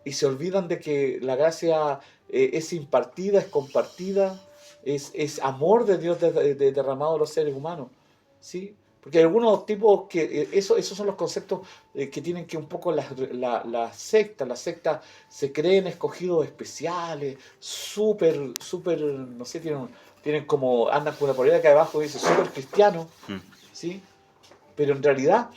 y se olvidan de que la gracia es impartida, es compartida, es amor de Dios derramado a los seres humanos, ¿sí? Porque hay algunos tipos que, esos son los conceptos que tienen que un poco las sectas se creen escogidos especiales, súper, no sé, tienen como, andan con una polera que abajo dice súper cristiano, ¿sí? Pero en realidad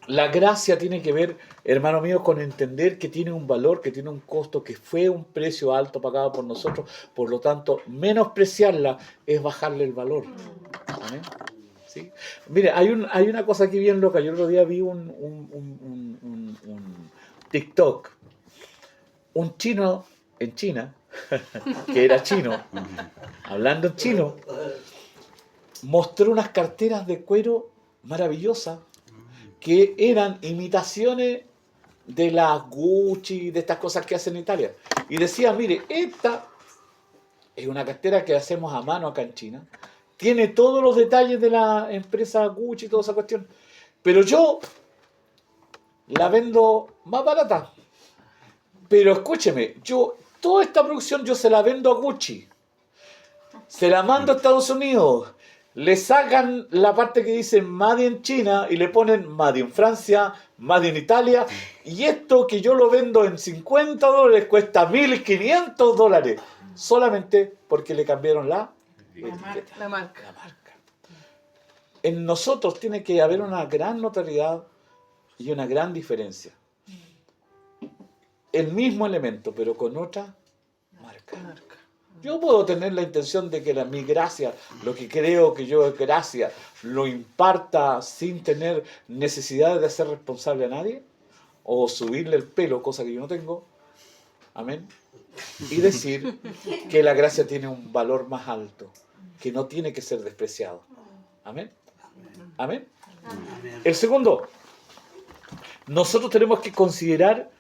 la gracia tiene que ver, hermano mío, con entender que tiene un valor, que tiene un costo, que fue un precio alto pagado por nosotros, por lo tanto, menospreciarla es bajarle el valor. ¿Amén? ¿Sí? Mire, hay una cosa aquí bien loca. Yo el otro día vi un TikTok. Un chino en China, que era chino, hablando en chino, mostró unas carteras de cuero maravillosas que eran imitaciones de las Gucci, de estas cosas que hacen en Italia. Y decía, mire, esta es una cartera que hacemos a mano acá en China. Tiene todos los detalles de la empresa Gucci y toda esa cuestión. Pero yo la vendo más barata. Pero escúcheme, toda esta producción yo se la vendo a Gucci. Se la mando a Estados Unidos. Le sacan la parte que dice Made in China y le ponen Made in Francia, Made in Italia. Y esto que yo lo vendo en $50 cuesta $1.500. Solamente porque le cambiaron la marca. En nosotros tiene que haber una gran notoriedad y una gran diferencia. El mismo elemento, pero con otra marca. Yo puedo tener la intención de que mi gracia, lo que creo que yo es gracia, lo imparta sin tener necesidad de hacer responsable a nadie, o subirle el pelo, cosa que yo no tengo. Amén. Y decir que la gracia tiene un valor más alto, que no tiene que ser despreciado. Amén. Amén. El segundo, nosotros tenemos que considerar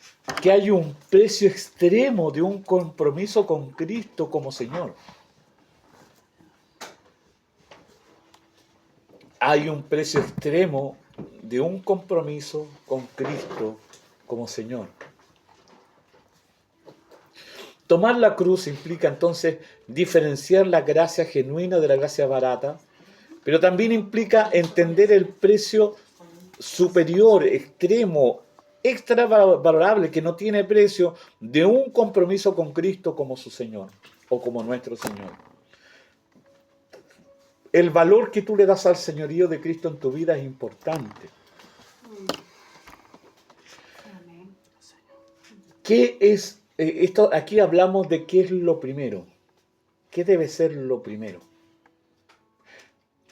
que hay un precio extremo de un compromiso con Cristo como Señor. Hay un precio extremo de un compromiso con Cristo como Señor. Tomar la cruz implica entonces diferenciar la gracia genuina de la gracia barata, pero también implica entender el precio superior, extremo, extravalorable, que no tiene precio, de un compromiso con Cristo como su Señor o como nuestro Señor. El valor que tú le das al señorío de Cristo en tu vida es importante. ¿Qué es esto? Aquí hablamos de qué es lo primero. ¿Qué debe ser lo primero?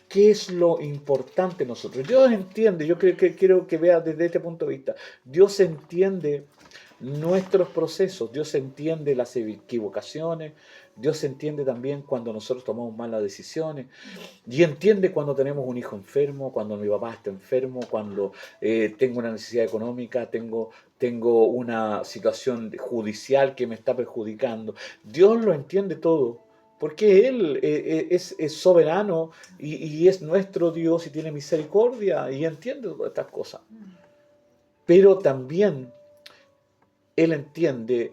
¿Qué es lo importante en nosotros? Dios entiende, yo quiero que veas desde este punto de vista, Dios entiende nuestros procesos, Dios entiende las equivocaciones, Dios entiende también cuando nosotros tomamos malas decisiones, y entiende cuando tenemos un hijo enfermo, cuando mi papá está enfermo, cuando tengo una necesidad económica, tengo una situación judicial que me está perjudicando. Dios lo entiende todo. Porque Él es soberano y es nuestro Dios y tiene misericordia y entiende todas estas cosas. Pero también Él entiende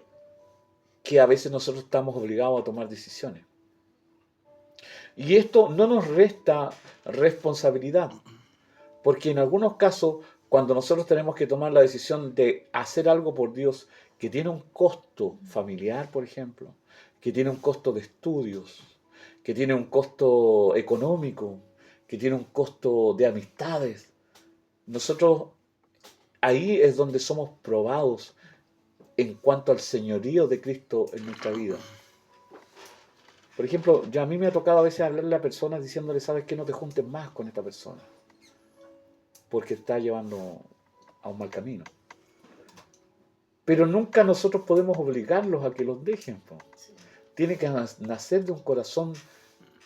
que a veces nosotros estamos obligados a tomar decisiones. Y esto no nos resta responsabilidad. Porque en algunos casos, cuando nosotros tenemos que tomar la decisión de hacer algo por Dios que tiene un costo familiar, por ejemplo, que tiene un costo de estudios, que tiene un costo económico, que tiene un costo de amistades. Nosotros ahí es donde somos probados en cuanto al señorío de Cristo en nuestra vida. Por ejemplo, a mí me ha tocado a veces hablarle a personas diciéndole, ¿sabes qué? No te juntes más con esta persona, porque está llevando a un mal camino. pero nunca nosotros podemos obligarlos a que los dejen. Po. Tiene que nacer de un corazón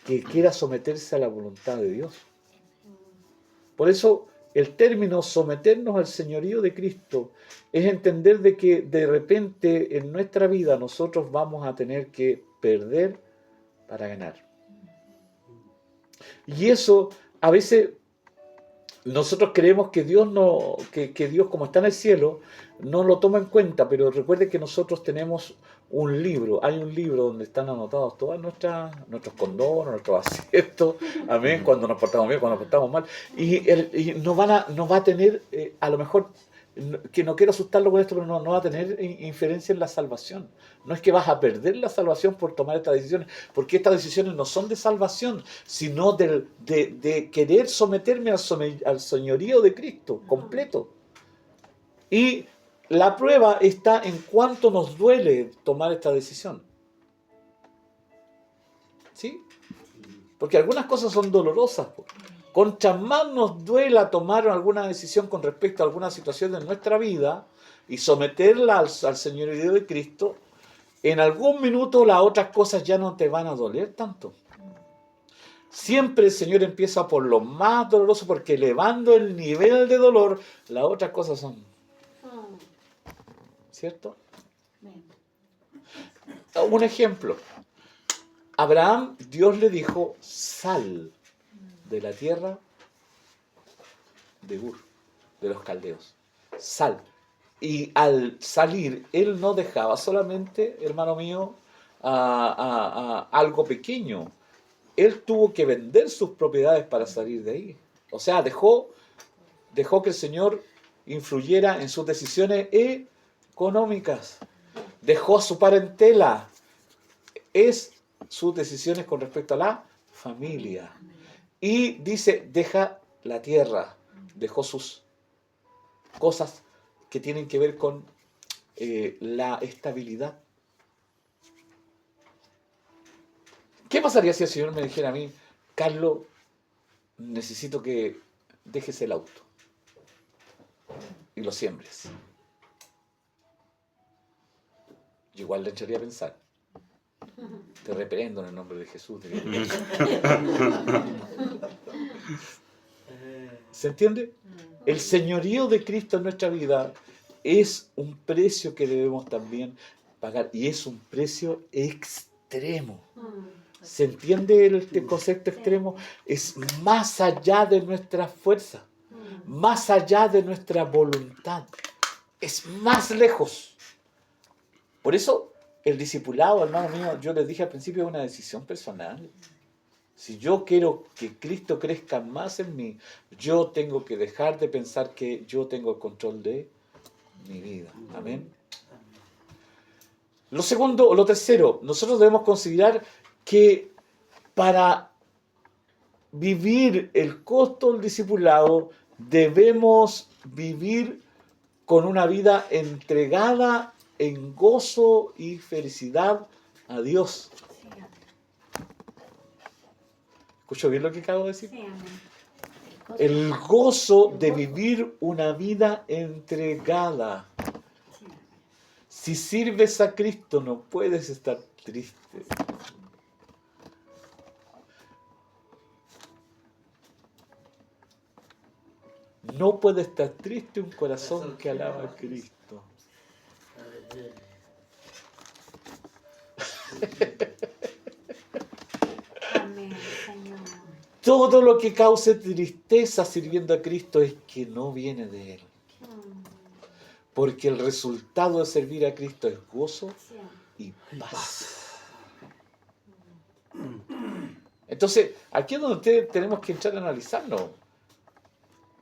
que quiera someterse a la voluntad de Dios. Por eso el término someternos al señorío de Cristo es entender de que de repente en nuestra vida nosotros vamos a tener que perder para ganar. Y eso a veces nosotros creemos que Dios no, que Dios como está en el cielo no lo toma en cuenta, pero recuerde que nosotros tenemos un libro, hay un libro donde están anotados todos nuestros condones, nuestros aciertos, amén, cuando nos portamos bien, cuando nos portamos mal, y nos va a tener, a lo mejor, que no quiero asustarlo con esto, pero no va a tener inferencia en la salvación. No es que vas a perder la salvación por tomar estas decisiones, porque estas decisiones no son de salvación, sino de querer someterme al señorío de Cristo completo. Y la prueba está en cuánto nos duele tomar esta decisión. ¿Sí? Porque algunas cosas son dolorosas. Contra más nos duela tomar alguna decisión con respecto a alguna situación de nuestra vida y someterla al señorío de Cristo, en algún minuto las otras cosas ya no te van a doler tanto. Siempre el Señor empieza por lo más doloroso, porque elevando el nivel de dolor, las otras cosas son. ¿Cierto? Un ejemplo. Abraham, Dios le dijo, sal de la tierra de Ur, de los caldeos. Sal. Y al salir, él no dejaba solamente, hermano mío, algo pequeño. Él tuvo que vender sus propiedades para salir de ahí. O sea, dejó que el Señor influyera en sus decisiones económicas. Dejó su parentela. Es sus decisiones con respecto a la familia. Y dice, deja la tierra. Dejó sus cosas que tienen que ver con la estabilidad. ¿Qué pasaría si el Señor me dijera a mí, Carlos, necesito que dejes el auto y lo siembres? Yo igual le echaría a pensar. Te reprendo en el nombre de Jesús. ¿Se entiende? El señorío de Cristo en nuestra vida es un precio que debemos también pagar, y es un precio extremo. ¿Se entiende el concepto extremo? Es más allá de nuestra fuerza, más allá de nuestra voluntad, es más lejos. Por eso el discipulado, hermano mío, yo les dije al principio, es una decisión personal. Si yo quiero que Cristo crezca más en mí, yo tengo que dejar de pensar que yo tengo el control de mi vida. Amén. Lo tercero, nosotros debemos considerar que para vivir el costo del discipulado, debemos vivir con una vida entregada en gozo y felicidad a Dios. ¿Escucho bien lo que acabo de decir? Sí, amén. El gozo de vivir una vida entregada. Si sirves a Cristo, no puedes estar triste. No puede estar triste un corazón que alaba a Cristo. Amén, Señor. Todo lo que cause tristeza sirviendo a Cristo es que no viene de Él. Porque el resultado de servir a Cristo es gozo y paz. Entonces, aquí es donde tenemos que entrar a analizarnos.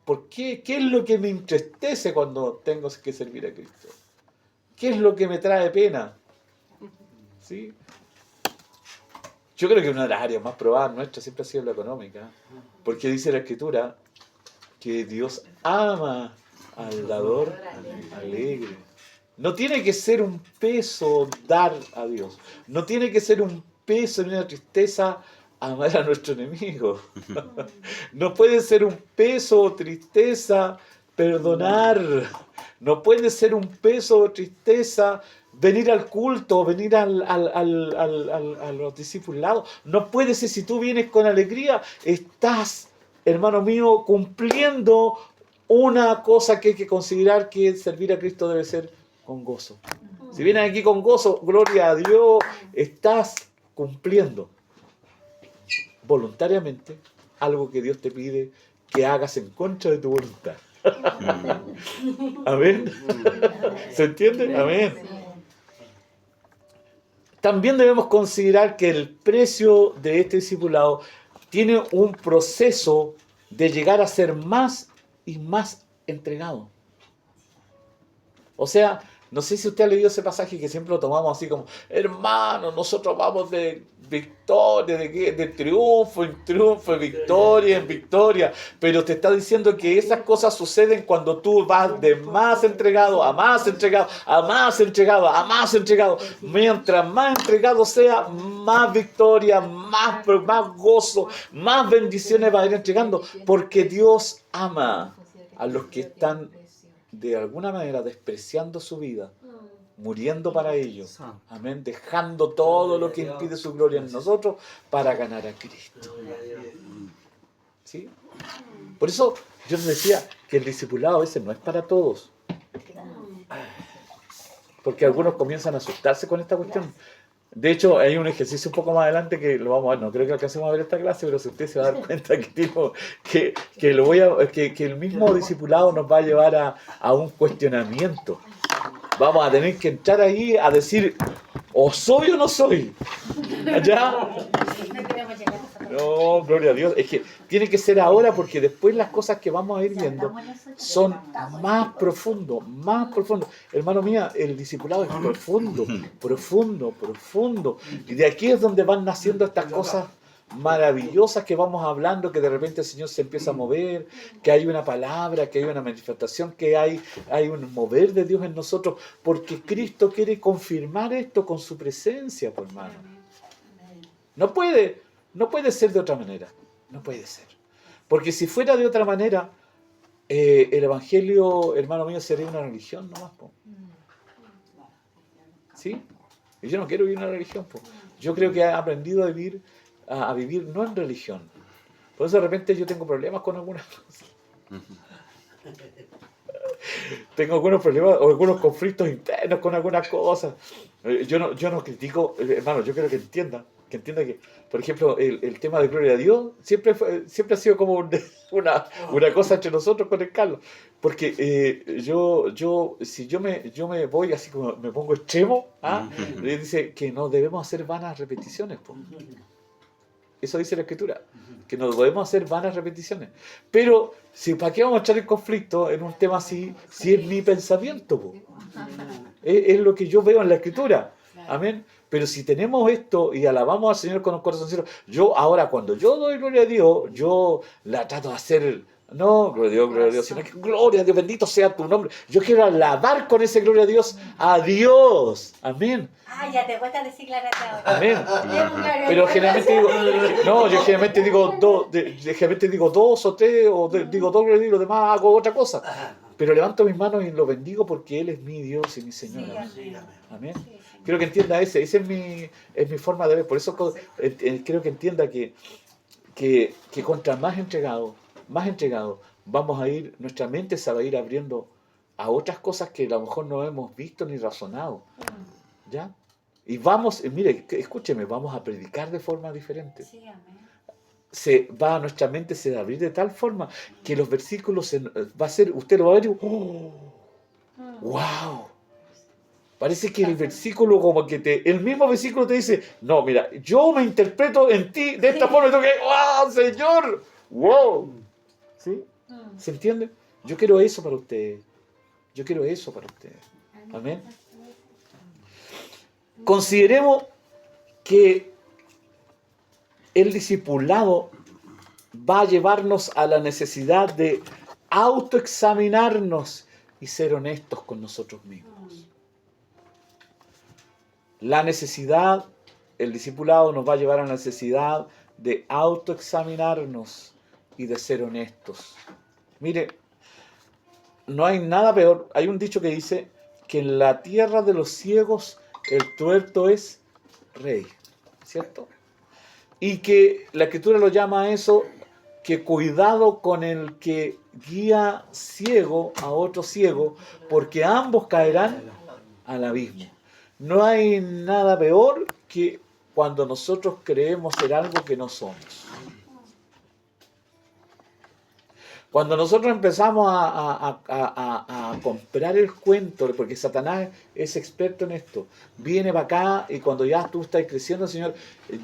¿Por qué? ¿Qué es lo que me entristece cuando tengo que servir a Cristo? ¿Qué es lo que me trae pena? ¿Sí? Yo creo que una de las áreas más probadas nuestras siempre ha sido la económica. Porque dice la Escritura que Dios ama al dador alegre. No tiene que ser un peso dar a Dios. No tiene que ser un peso ni una tristeza amar a nuestro enemigo. No puede ser un peso o tristeza perdonar. No puede ser un peso o tristeza venir al culto, venir a los discipulados. No puede ser, si tú vienes con alegría, estás, hermano mío, cumpliendo una cosa que hay que considerar, que servir a Cristo debe ser con gozo. Si vienes aquí con gozo, gloria a Dios, estás cumpliendo voluntariamente algo que Dios te pide que hagas en contra de tu voluntad. Amén. ¿Se entiende? Amén. También debemos considerar que el precio de este discipulado tiene un proceso de llegar a ser más y más entregado. O sea, no sé si usted ha leído ese pasaje que siempre lo tomamos así como, hermano, nosotros vamos de victoria, de triunfo en triunfo, de victoria en victoria, pero te está diciendo que esas cosas suceden cuando tú vas de más entregado a más entregado, a más entregado, a más entregado. Mientras más entregado sea, más victoria, más gozo, más bendiciones va a ir entregando, porque Dios ama a los que están de alguna manera despreciando su vida, muriendo para ellos, amén, dejando todo lo que impide su gloria en nosotros para ganar a Cristo. ¿Sí? Por eso yo les decía que el discipulado a veces no es para todos, porque algunos comienzan a asustarse con esta cuestión. De hecho, hay un ejercicio un poco más adelante que lo vamos a ver, no creo que alcancemos a ver esta clase, pero si usted se va a dar cuenta que el mismo discipulado nos va a llevar a un cuestionamiento. Vamos a tener que entrar ahí a decir, o soy o no soy. ¿Ya? No, gloria a Dios. Es que tiene que ser ahora, porque después las cosas que vamos a ir viendo son más profundos, más profundos. Hermano mía, el discipulado es profundo, profundo, profundo. Y de aquí es donde van naciendo estas cosas maravillosas que vamos hablando, que de repente el Señor se empieza a mover, que hay una palabra, que hay una manifestación, que hay un mover de Dios en nosotros, porque Cristo quiere confirmar esto con su presencia, pues, hermano. No puede ser de otra manera, no puede ser. Porque si fuera de otra manera, el Evangelio, hermano mío, sería una religión nomás, po. ¿Sí? Y yo no quiero vivir una religión, po. Yo creo que he aprendido a vivir no en religión. Por eso de repente yo tengo problemas con algunas cosas. Tengo algunos problemas o algunos conflictos internos con algunas cosas. Yo no critico, hermano, yo quiero que entienda que, por ejemplo, el tema de gloria a Dios siempre ha sido como una cosa entre nosotros con el Carlos. Porque si yo me voy así como me pongo extremo, dice que no debemos hacer vanas repeticiones, po. Eso dice la Escritura, que no debemos hacer vanas repeticiones. Pero, ¿para qué vamos a echar el conflicto en un tema así, si es mi pensamiento, po? Es lo que yo veo en la Escritura. Amén. Pero si tenemos esto y alabamos al Señor con un corazón sincero, yo ahora cuando yo doy gloria a Dios, yo la trato de hacer, no gloria a Dios, sino que gloria a Dios, bendito sea tu nombre. Yo quiero alabar con ese gloria a Dios a Dios. Amén. Ah, ya te cuesta decir gloria a Amén. Pero generalmente digo, no, yo generalmente digo dos o tres, o digo dos gloria a Dios y los demás hago otra cosa. Pero levanto mis manos y lo bendigo porque Él es mi Dios y mi Señor. Amén. Quiero que entienda esa es mi forma de ver. Por eso quiero que entienda que contra más entregado, vamos a ir, nuestra mente se va a ir abriendo a otras cosas que a lo mejor no hemos visto ni razonado. ¿Ya? Y mire, escúcheme, vamos a predicar de forma diferente. Sí, amén. Nuestra mente se va a abrir de tal forma que los versículos va a ser, usted lo va a ver y ¡wow! Parece que el versículo como que el mismo versículo te dice, no, mira, yo me interpreto en ti de esta forma, y tú que, ¡wow, Señor! ¡Wow! ¿Sí? ¿Se entiende? Yo quiero eso para ustedes. Amén. Consideremos que el discipulado va a llevarnos a la necesidad de autoexaminarnos y ser honestos con nosotros mismos. El discipulado nos va a llevar a la necesidad de autoexaminarnos y de ser honestos. Mire, no hay nada peor. Hay un dicho que dice que en la tierra de los ciegos el tuerto es rey, ¿cierto? Y que la Escritura lo llama a eso, que cuidado con el que guía ciego a otro ciego, porque ambos caerán al abismo. No hay nada peor que cuando nosotros creemos ser algo que no somos. Cuando nosotros empezamos a comprar el cuento, porque Satanás es experto en esto, viene para acá y cuando ya tú estás creciendo, Señor,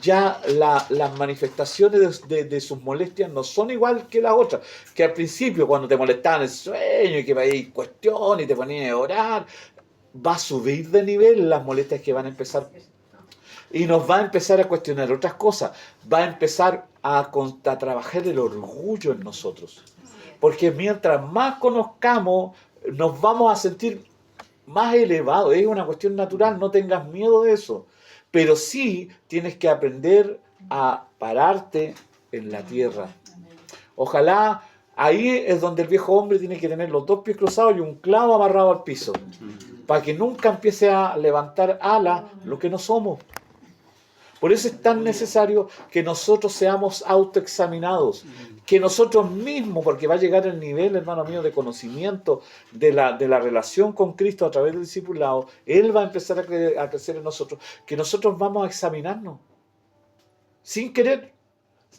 ya las manifestaciones de sus molestias no son igual que las otras. Que al principio, cuando te molestaban el sueño y que hay cuestión y te ponías a orar, va a subir de nivel las molestias que van a empezar. Y nos va a empezar a cuestionar otras cosas. Va a empezar a trabajar el orgullo en nosotros. Porque mientras más conozcamos, nos vamos a sentir más elevados. Es una cuestión natural, no tengas miedo de eso. Pero sí tienes que aprender a pararte en la tierra. Ojalá ahí es donde el viejo hombre tiene que tener los 2 pies cruzados y un clavo amarrado al piso. Para que nunca empiece a levantar alas lo que no somos. Por eso es tan necesario que nosotros seamos autoexaminados, que nosotros mismos, porque va a llegar el nivel, hermano mío, de conocimiento de la relación con Cristo a través del discipulado, Él va a empezar a crecer en nosotros, que nosotros vamos a examinarnos, sin querer.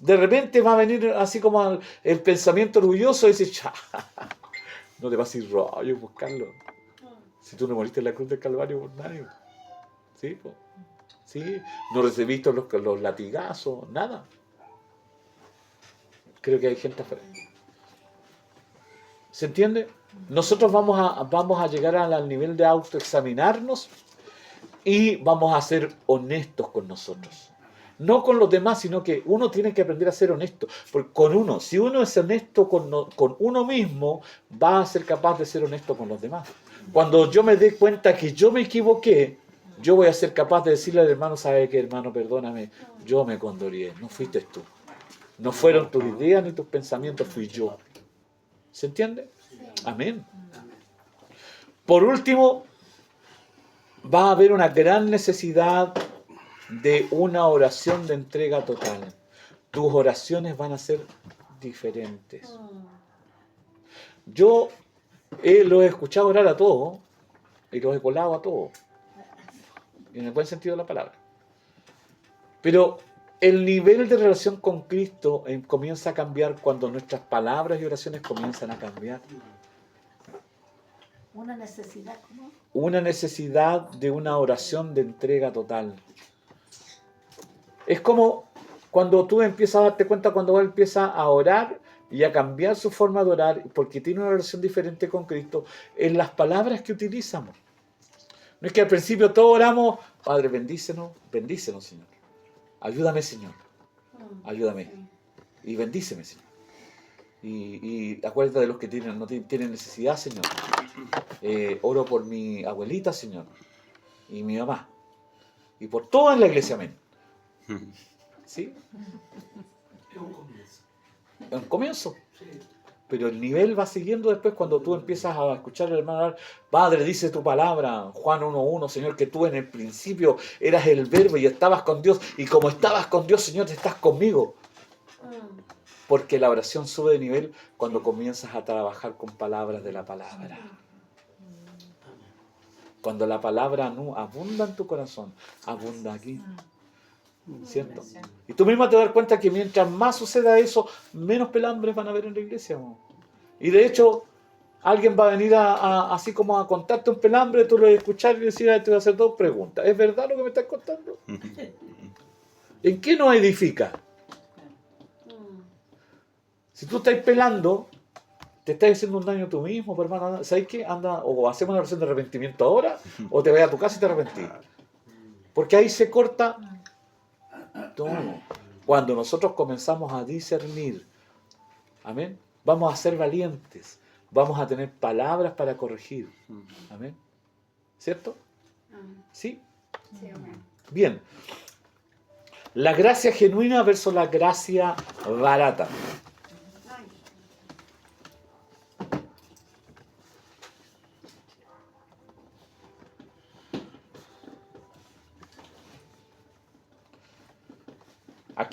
De repente va a venir así como el pensamiento orgulloso y decir, no te vas a ir rollo buscarlo. Si tú no moriste en la cruz del Calvario por nadie. ¿Sí? ¿Sí? No recibiste los latigazos, nada. Creo que hay gente afuera. ¿Se entiende? Nosotros vamos a llegar al nivel de autoexaminarnos y vamos a ser honestos con nosotros. No con los demás, sino que uno tiene que aprender a ser honesto. Porque con uno, si uno es honesto con uno mismo, va a ser capaz de ser honesto con los demás. Cuando yo me dé cuenta que yo me equivoqué, yo voy a ser capaz de decirle al hermano, ¿sabe qué, hermano? Perdóname, yo me condolié, no fuiste tú. No fueron tus ideas ni tus pensamientos, fui yo. ¿Se entiende? Amén. Por último, va a haber una gran necesidad de una oración de entrega total. Tus oraciones van a ser diferentes. Yo los he escuchado orar a todos y los he colado a todos. En el buen sentido de la palabra. Pero el nivel de relación con Cristo comienza a cambiar cuando nuestras palabras y oraciones comienzan a cambiar. Una necesidad, ¿cómo? Una necesidad de una oración de entrega total. Es como cuando tú empiezas a darte cuenta, cuando él empieza a orar y a cambiar su forma de orar, porque tiene una relación diferente con Cristo, en las palabras que utilizamos. No es que al principio todos oramos, Padre, bendícenos, Señor. Ayúdame, Señor. Ayúdame. Y bendíceme, Señor. Y acuérdate de los que no tienen necesidad, Señor. Oro por mi abuelita, Señor. Y mi mamá. Y por todo en la iglesia, amén. ¿Sí? Es un comienzo. Es un comienzo. Sí. Pero el nivel va siguiendo después cuando tú empiezas a escuchar al hermano hablar. Padre, dice tu palabra, Juan 1:1, Señor, que tú en el principio eras el verbo y estabas con Dios. Y como estabas con Dios, Señor, estás conmigo. Porque la oración sube de nivel cuando comienzas a trabajar con palabras de la palabra. Cuando la palabra no abunda en tu corazón, abunda aquí. ¿Cierto? Y tú misma te das cuenta que mientras más suceda eso, menos pelambres van a haber en la iglesia. Y de hecho, alguien va a venir así como a contarte un pelambre, tú lo vas a escuchar y decir, te voy a hacer 2 preguntas. ¿Es verdad lo que me estás contando? ¿En qué nos edifica? Si tú estás pelando, te estás haciendo un daño tú mismo, pero hermano, ¿sabes qué? Anda, o hacemos una oración de arrepentimiento ahora, o te vayas a tu casa y te arrepentís. Porque ahí se corta todo. Cuando nosotros comenzamos a discernir, amén, vamos a ser valientes, vamos a tener palabras para corregir, amén, ¿cierto? ¿Sí? Sí, amén. Bien. La gracia genuina versus la gracia barata.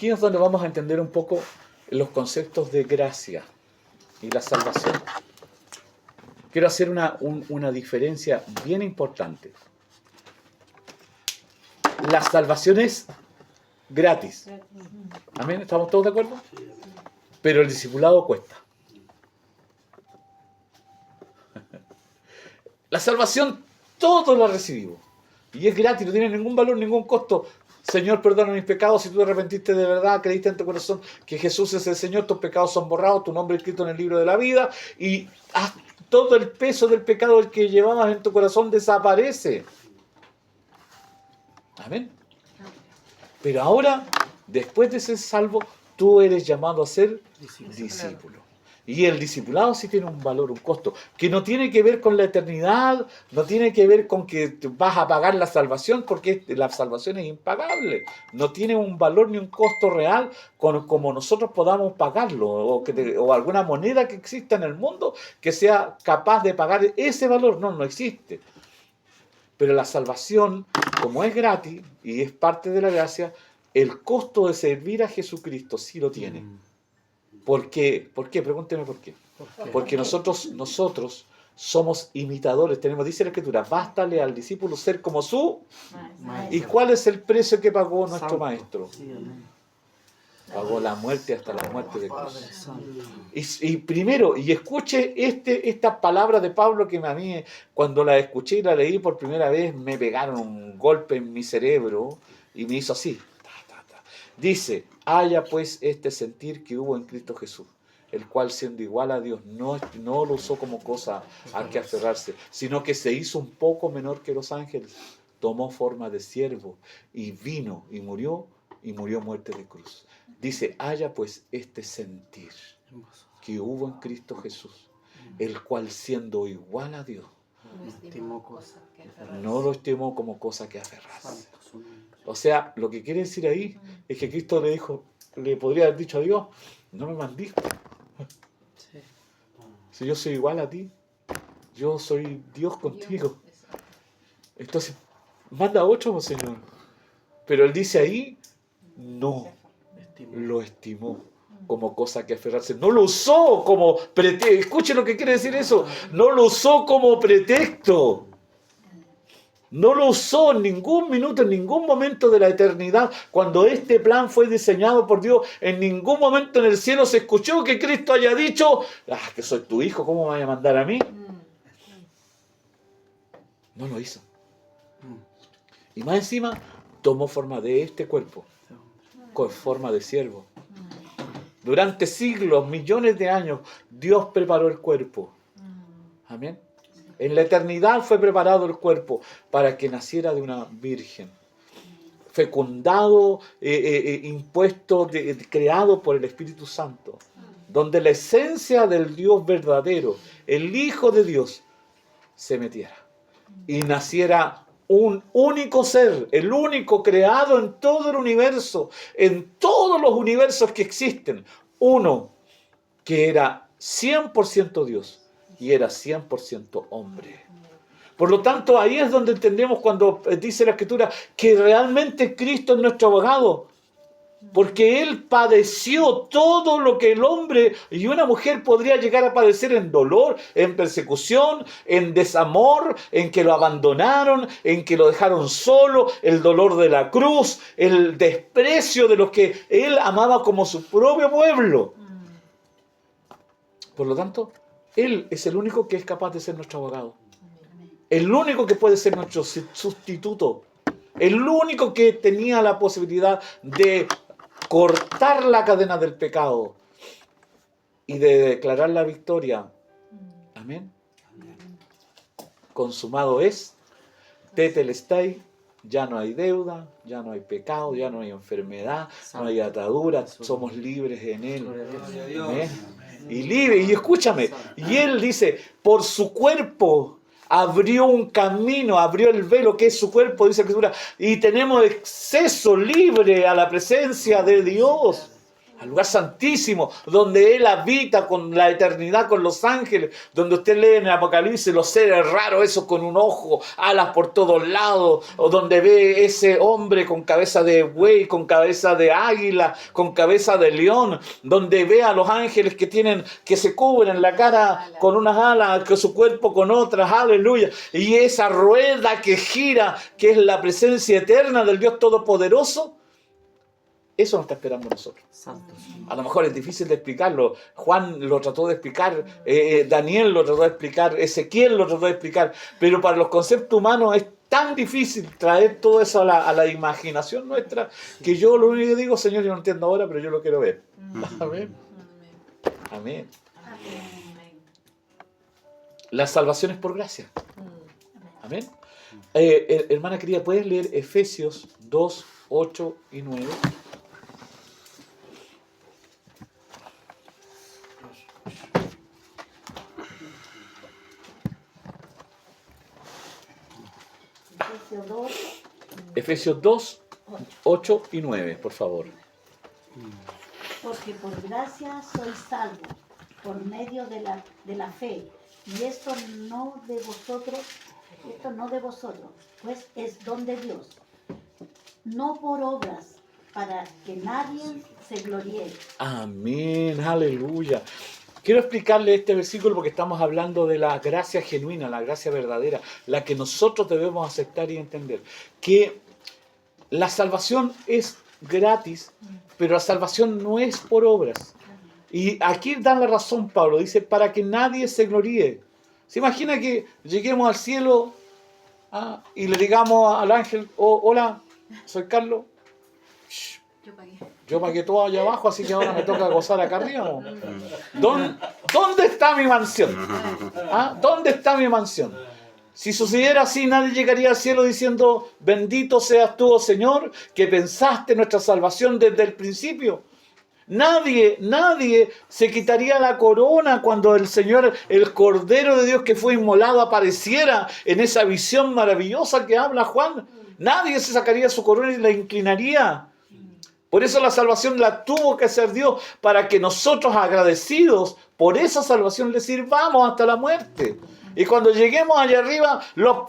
aquí es donde vamos a entender un poco los conceptos de gracia y la salvación. Quiero hacer una diferencia bien importante. La salvación es gratis. ¿Amén? ¿Estamos todos de acuerdo? Pero el discipulado cuesta. La salvación todos la recibimos. Y es gratis, no tiene ningún valor, ningún costo. Señor, perdona mis pecados. Si tú te arrepentiste de verdad, creíste en tu corazón que Jesús es el Señor, tus pecados son borrados, tu nombre es escrito en el libro de la vida y todo el peso del pecado que llevabas en tu corazón desaparece. Amén. Pero ahora, después de ser salvo, tú eres llamado a ser discípulo. Y el discipulado sí tiene un valor, un costo, que no tiene que ver con la eternidad, no tiene que ver con que vas a pagar la salvación, porque la salvación es impagable. No tiene un valor ni un costo real como nosotros podamos pagarlo, o alguna moneda que exista en el mundo que sea capaz de pagar ese valor. No existe. Pero la salvación, como es gratis y es parte de la gracia, el costo de servir a Jesucristo sí lo tiene. ¿Por qué? Pregúnteme por qué. Porque nosotros somos imitadores. Dice la Escritura, bástale al discípulo ser como su. ¿Y cuál es el precio que pagó nuestro Maestro? Pagó la muerte hasta la muerte de cruz. Y primero, y escuche esta palabra de Pablo que a mí, cuando la escuché y la leí por primera vez, me pegaron un golpe en mi cerebro y me hizo así. Dice, haya pues este sentir que hubo en Cristo Jesús, el cual siendo igual a Dios no lo usó como cosa a que aferrarse, sino que se hizo un poco menor que los ángeles, tomó forma de siervo y vino y murió muerte de cruz. Dice, haya pues este sentir que hubo en Cristo Jesús, el cual siendo igual a Dios, no lo estimó como cosa que aferrarse. O sea, lo que quiere decir ahí es que Cristo le podría haber dicho a Dios, no me maldizcas. Si yo soy igual a ti, yo soy Dios contigo. Entonces, manda a otro, Señor. Pero Él dice ahí, no, lo estimó como cosa que aferrarse. No lo usó como pretexto. Escuchen lo que quiere decir eso. No lo usó como pretexto. No lo usó en ningún minuto, en ningún momento de la eternidad. Cuando este plan fue diseñado por Dios, en ningún momento en el cielo se escuchó que Cristo haya dicho, que soy tu hijo, ¿cómo me vas a mandar a mí? No lo hizo. Y más encima, tomó forma de este cuerpo, con forma de siervo. Durante siglos, millones de años, Dios preparó el cuerpo. Amén. En la eternidad fue preparado el cuerpo para que naciera de una virgen. Fecundado, impuesto, creado por el Espíritu Santo. Donde la esencia del Dios verdadero, el Hijo de Dios, se metiera. Y naciera un único ser, el único creado en todo el universo, en todos los universos que existen. Uno que era 100% Dios. Y era 100% hombre. Por lo tanto, ahí es donde entendemos cuando dice la Escritura que realmente Cristo es nuestro abogado. Porque Él padeció todo lo que el hombre y una mujer podría llegar a padecer en dolor, en persecución, en desamor, en que lo abandonaron, en que lo dejaron solo, el dolor de la cruz, el desprecio de los que Él amaba como su propio pueblo. Por lo tanto, Él es el único que es capaz de ser nuestro abogado. El único que puede ser nuestro sustituto. El único que tenía la posibilidad de cortar la cadena del pecado y de declarar la victoria. Amén. Consumado es. Tetelestai. Ya no hay deuda, ya no hay pecado, ya no hay enfermedad, no hay ataduras. Somos libres en Él. Amén. Y libre, y escúchame, y Él dice, por su cuerpo abrió un camino, abrió el velo que es su cuerpo, dice la Escritura, y tenemos acceso libre a la presencia de Dios. al lugar santísimo, donde Él habita con la eternidad, con los ángeles, donde usted lee en el Apocalipsis los seres raros, esos con un ojo, alas por todos lados, o donde ve ese hombre con cabeza de buey, con cabeza de águila, con cabeza de león, donde ve a los ángeles que se cubren la cara con unas alas, que su cuerpo con otras, aleluya, y esa rueda que gira, que es la presencia eterna del Dios Todopoderoso. Eso nos está esperando a nosotros. Santos. A lo mejor es difícil de explicarlo. Juan lo trató de explicar, Daniel lo trató de explicar, Ezequiel lo trató de explicar, pero para los conceptos humanos es tan difícil traer todo eso a la imaginación nuestra, que yo lo único que digo, Señor, yo no entiendo ahora, pero yo lo quiero ver. Amén. Amén. La salvación es por gracia. Amén. Hermana querida, ¿puedes leer Efesios 2, 8 y 9? Efesios 2, Efesios 2, 8 y 9, por favor. porque por gracia sois salvos, por medio de la fe. Y esto no de vosotros, pues es don de Dios. No por obras, para que nadie se gloríe. Amén, aleluya. Quiero explicarle este versículo porque estamos hablando de la gracia genuina, la gracia verdadera, la que nosotros debemos aceptar y entender. Que la salvación es gratis, pero la salvación no es por obras. Y aquí dan la razón Pablo, dice, para que nadie se gloríe. ¿Se imagina que lleguemos al cielo y le digamos al ángel, hola, soy Carlos? Yo pagué todo allá abajo, así que ahora me toca gozar acá arriba. ¿Dónde está mi mansión? ¿Dónde está mi mansión? Si sucediera así, nadie llegaría al cielo diciendo, bendito seas tú, oh Señor, que pensaste nuestra salvación desde el principio. Nadie se quitaría la corona cuando el Señor, el Cordero de Dios que fue inmolado, apareciera en esa visión maravillosa que habla Juan. Nadie se sacaría su corona y la inclinaría. Por eso la salvación la tuvo que hacer Dios, para que nosotros agradecidos por esa salvación le sirvamos hasta la muerte. Y cuando lleguemos allá arriba,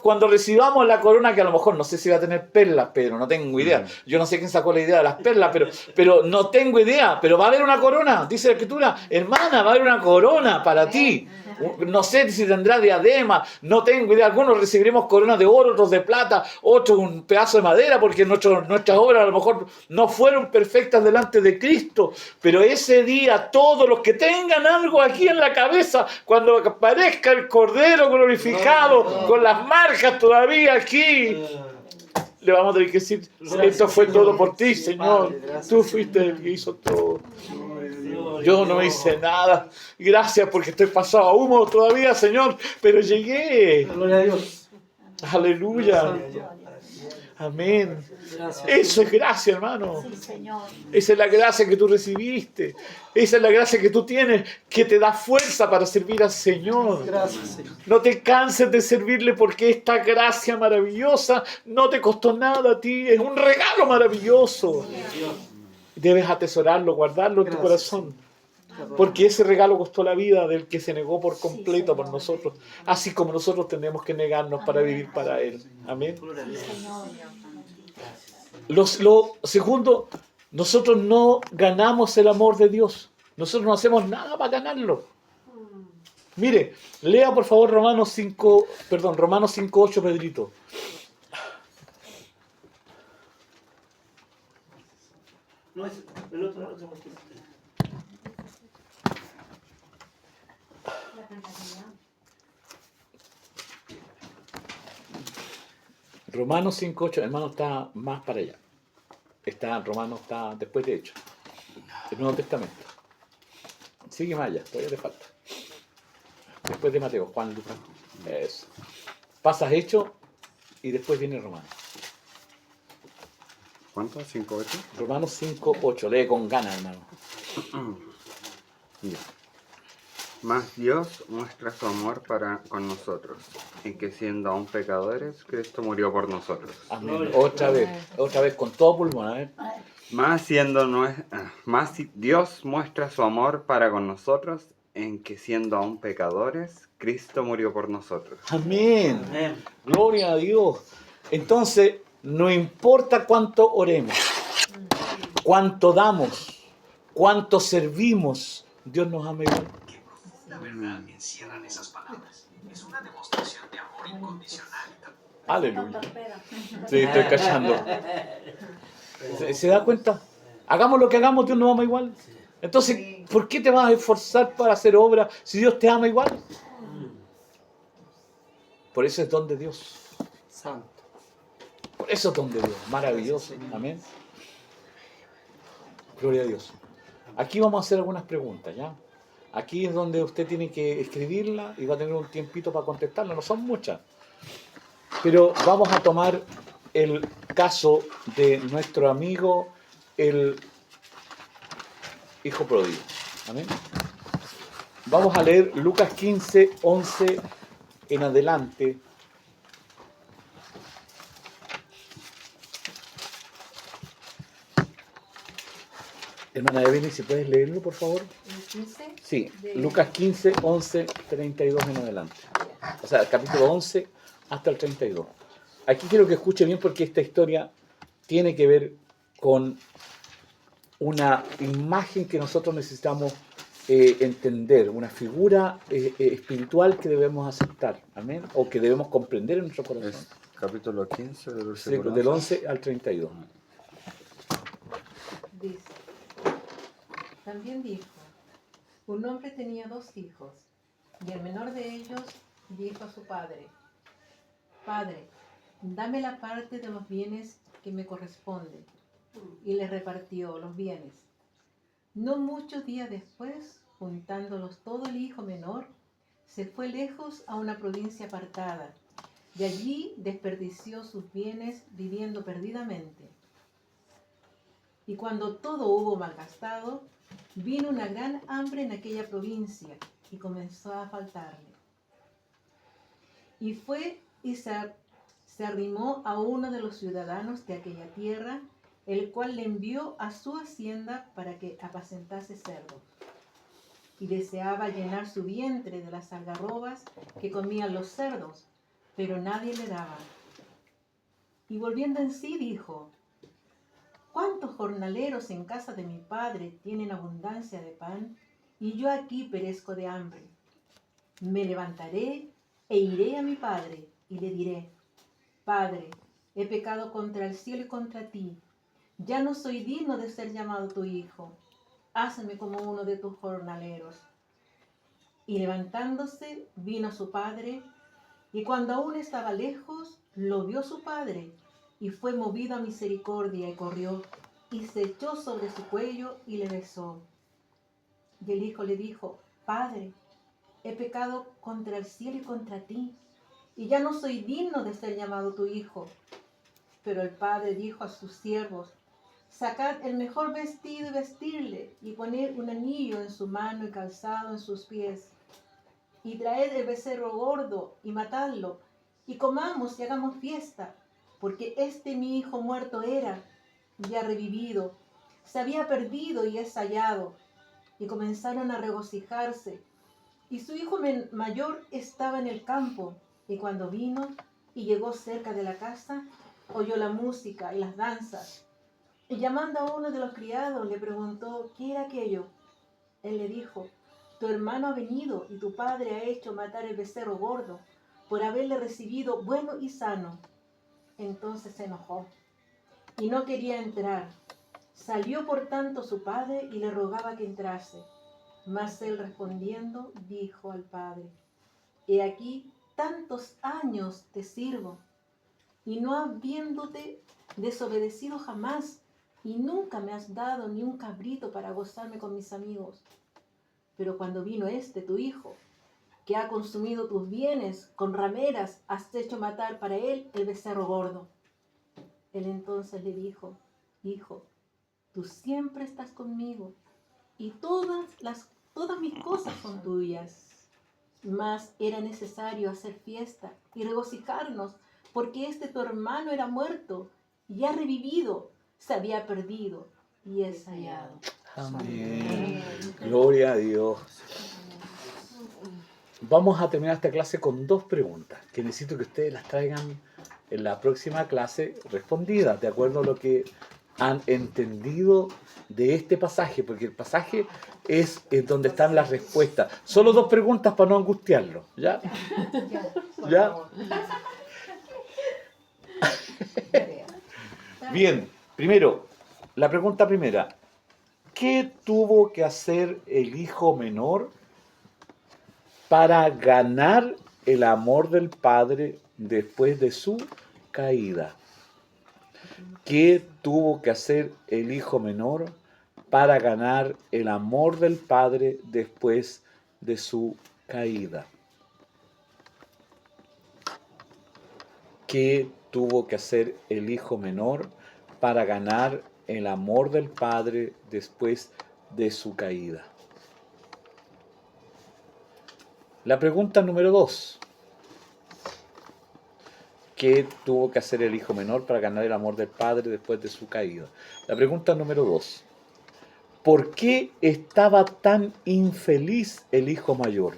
cuando recibamos la corona, que a lo mejor no sé si va a tener perlas, Pedro, no tengo idea. Yo no sé quién sacó la idea de las perlas, pero no tengo idea. Pero va a haber una corona, dice la Escritura. Hermana, va a haber una corona para ti. No sé si tendrá diadema, no tengo idea. Algunos recibiremos coronas de oro, otros de plata, otros un pedazo de madera, porque nuestras obras a lo mejor no fueron perfectas delante de Cristo. Pero ese día, todos los que tengan algo aquí en la cabeza, cuando aparezca el Cordero glorificado, con las marcas todavía aquí, le vamos a tener que decir, esto fue todo por ti, Señor. Tú fuiste el que hizo todo. Yo no hice nada. Gracias porque estoy pasado a humo todavía, Señor. Pero llegué. Gloria a Dios. Aleluya. Amén. Eso es gracia, hermano. Sí, Señor. Esa es la gracia que tú recibiste. Esa es la gracia que tú tienes, que te da fuerza para servir al Señor. Gracias, Señor. No te canses de servirle, porque esta gracia maravillosa no te costó nada a ti. Es un regalo maravilloso. Debes atesorarlo, guardarlo en tu corazón. Porque ese regalo costó la vida del que se negó por completo por nosotros. Así como nosotros tenemos que negarnos para vivir para Él. Amén. Lo segundo, nosotros no ganamos el amor de Dios. Nosotros no hacemos nada para ganarlo. Mire, lea por favor Romanos 5:8, Pedrito. No, es el otro. Romanos 5:8, hermano, está más para allá. Romanos está después de Hechos, el Nuevo Testamento. Sigue más allá, todavía le falta. Después de Mateo, Juan, Lucas. Eso. Pasas Hechos y después viene Romanos. ¿Cuánto? ¿5-8? Romanos 5:8, lee con ganas, hermano. Ya. Mas Dios muestra su amor con nosotros, en que siendo aún pecadores, Cristo murió por nosotros. Amén. Otra vez, con todo pulmón. A ver. Más Dios muestra su amor para con nosotros en que siendo aún pecadores, Cristo murió por nosotros. Amén. Amén. Gloria a Dios. Entonces, no importa cuánto oremos, cuánto damos, cuánto servimos, Dios nos ama igual. La verdad encierran esas palabras. Es una demostración de amor incondicional. Aleluya. Tanto espera. Sí, estoy cachando. ¿Se da cuenta? Hagamos lo que hagamos, Dios nos ama igual. Entonces, ¿por qué te vas a esforzar para hacer obra si Dios te ama igual? Por eso es don de Dios. Santo. Por eso es don de Dios. Maravilloso. Amén. Gloria a Dios. Aquí vamos a hacer algunas preguntas, ¿ya? Aquí es donde usted tiene que escribirla y va a tener un tiempito para contestarla. No son muchas. Pero vamos a tomar el caso de nuestro amigo, el hijo pródigo. Amén. Vamos a leer Lucas 15, 11 en adelante. Hermana Evelyn, si puedes leerlo, por favor. ¿El 15? Sí, De- Lucas 15, 11, 32 en adelante. O sea, el capítulo 11 hasta el 32. Aquí quiero que escuche bien porque esta historia tiene que ver con una imagen que nosotros necesitamos entender, una figura espiritual que debemos aceptar, amén, o que debemos comprender en nuestro corazón. Es capítulo 15 del Sí, versículo del 11 al 32. Dice, también dijo, un hombre tenía 2 hijos, y el menor de ellos dijo a su padre, Padre, dame la parte de los bienes que me corresponde. Y le repartió los bienes. No muchos días después, juntándolos todo el hijo menor, se fue lejos a una provincia apartada, y allí desperdició sus bienes viviendo perdidamente. Y cuando todo hubo malgastado, vino una gran hambre en aquella provincia y comenzó a faltarle. Y fue y se arrimó a uno de los ciudadanos de aquella tierra, el cual le envió a su hacienda para que apacentase cerdos. Y deseaba llenar su vientre de las algarrobas que comían los cerdos, pero nadie le daba. Y volviendo en sí dijo, ¿cuántos jornaleros en casa de mi padre tienen abundancia de pan, y yo aquí perezco de hambre? Me levantaré e iré a mi padre, y le diré, Padre, he pecado contra el cielo y contra ti. Ya no soy digno de ser llamado tu hijo. Hazme como uno de tus jornaleros. Y levantándose, vino a su padre, y cuando aún estaba lejos, lo vio su padre, y fue movido a misericordia, y corrió, y se echó sobre su cuello, y le besó. Y el hijo le dijo, Padre, he pecado contra el cielo y contra ti, y ya no soy digno de ser llamado tu hijo. Pero el padre dijo a sus siervos, sacad el mejor vestido y vestirle, y poned un anillo en su mano y calzado en sus pies. Y traed el becerro gordo y matadlo, y comamos y hagamos fiesta, porque este mi hijo muerto era, y ha revivido, se había perdido y es hallado. Y comenzaron a regocijarse. Y su hijo mayor estaba en el campo, y cuando vino y llegó cerca de la casa, oyó la música y las danzas. Y llamando a uno de los criados, le preguntó, ¿qué era aquello? Él le dijo, tu hermano ha venido y tu padre ha hecho matar el becerro gordo, por haberle recibido bueno y sano. Entonces se enojó y no quería entrar. Salió por tanto su padre y le rogaba que entrase. Mas él respondiendo dijo al padre, he aquí tantos años te sirvo, y no habiéndote desobedecido jamás, y nunca me has dado ni un cabrito para gozarme con mis amigos. Pero cuando vino tu hijo, que ha consumido tus bienes, con rameras has hecho matar para él el becerro gordo. Él entonces le dijo, hijo, tú siempre estás conmigo, y todas mis cosas son tuyas. Mas era necesario hacer fiesta y regocijarnos, porque tu hermano era muerto y ha revivido, se había perdido y es hallado. Amén. Gloria a Dios. Vamos a terminar esta clase con 2 preguntas que necesito que ustedes las traigan en la próxima clase respondidas, de acuerdo a lo que han entendido de este pasaje, porque el pasaje es donde están las respuestas. Solo 2 preguntas para no angustiarlo, ¿ya? ¿Ya? Bien, primero, la pregunta primera. ¿Qué tuvo que hacer el hijo menor para ganar el amor del padre después de su caída? ¿Qué tuvo que hacer el hijo menor para ganar el amor del padre después de su caída? ¿Qué tuvo que hacer el hijo menor para ganar el amor del padre después de su caída? La pregunta número 2. ¿Qué tuvo que hacer el hijo menor para ganar el amor del padre después de su caída? La pregunta número 2. ¿Por qué estaba tan infeliz el hijo mayor?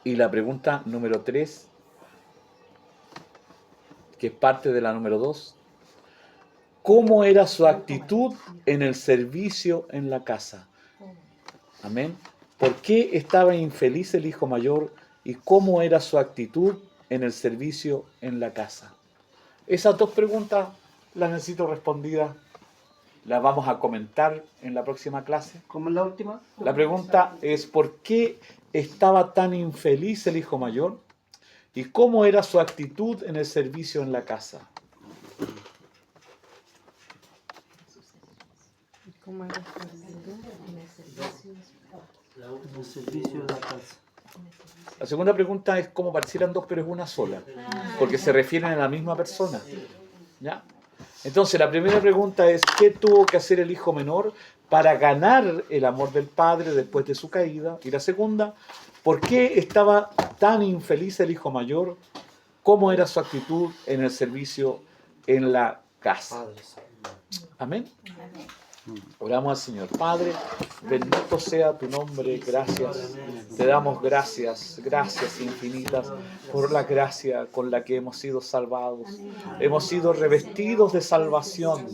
Y la pregunta número 3, que es parte de la número 2. ¿Cómo era su actitud en el servicio en la casa? Amén. ¿Por qué estaba infeliz el hijo mayor y cómo era su actitud en el servicio en la casa? Esas 2 preguntas las necesito respondidas. Las vamos a comentar en la próxima clase. ¿Cómo es la última? La pregunta es ¿por qué estaba tan infeliz el hijo mayor? ¿Y cómo era su actitud en el servicio en la casa? ¿Cómo era su actitud? El servicio de la casa. La segunda pregunta es cómo parecieran 2 pero es una sola, porque se refieren a la misma persona. ¿Ya? Entonces la primera pregunta es ¿qué tuvo que hacer el hijo menor para ganar el amor del padre después de su caída? Y la segunda, ¿por qué estaba tan infeliz el hijo mayor? ¿Cómo era su actitud en el servicio en la casa? Amén. Oramos al Señor. Padre, bendito sea tu nombre, gracias. Te damos gracias, gracias infinitas por la gracia con la que hemos sido salvados. Hemos sido revestidos de salvación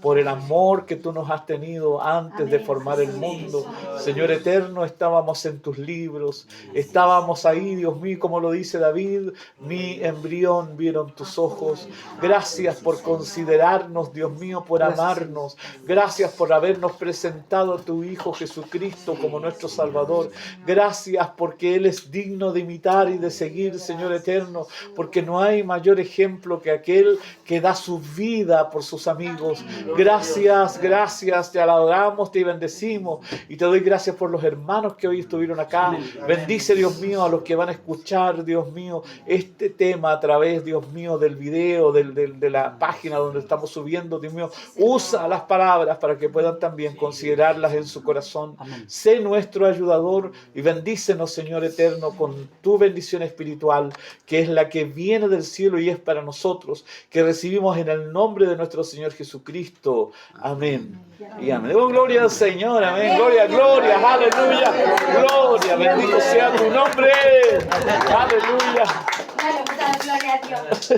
por el amor que tú nos has tenido antes de formar el mundo. Señor eterno, estábamos en tus libros, estábamos ahí, Dios mío, como lo dice David, mi embrión vieron tus ojos. Gracias por considerarnos, Dios mío, por amarnos. Gracias por habernos presentado a tu Hijo Jesucristo como nuestro Salvador. Gracias porque Él es digno de imitar y de seguir, Señor eterno, porque no hay mayor ejemplo que aquel que da su vida por sus amigos. Gracias, gracias, te adoramos, te bendecimos y te doy gracias por los hermanos que hoy estuvieron acá. Bendice, Dios mío, a los que van a escuchar, Dios mío, este tema a través, Dios mío, del video, de la página donde estamos subiendo, Dios mío. Usa las palabras para que puedan también considerarlas en su corazón. Sé nuestro ayudador y bendícenos, Señor eterno, con tu bendición espiritual, que es la que viene del cielo y es para nosotros, que recibimos en el nombre de nuestro Señor Jesucristo. Amén. Y amén. Oh, gloria al Señor. Amén. Gloria, gloria. Aleluya. Gloria. Bendito sea tu nombre. Aleluya. Gloria a Dios.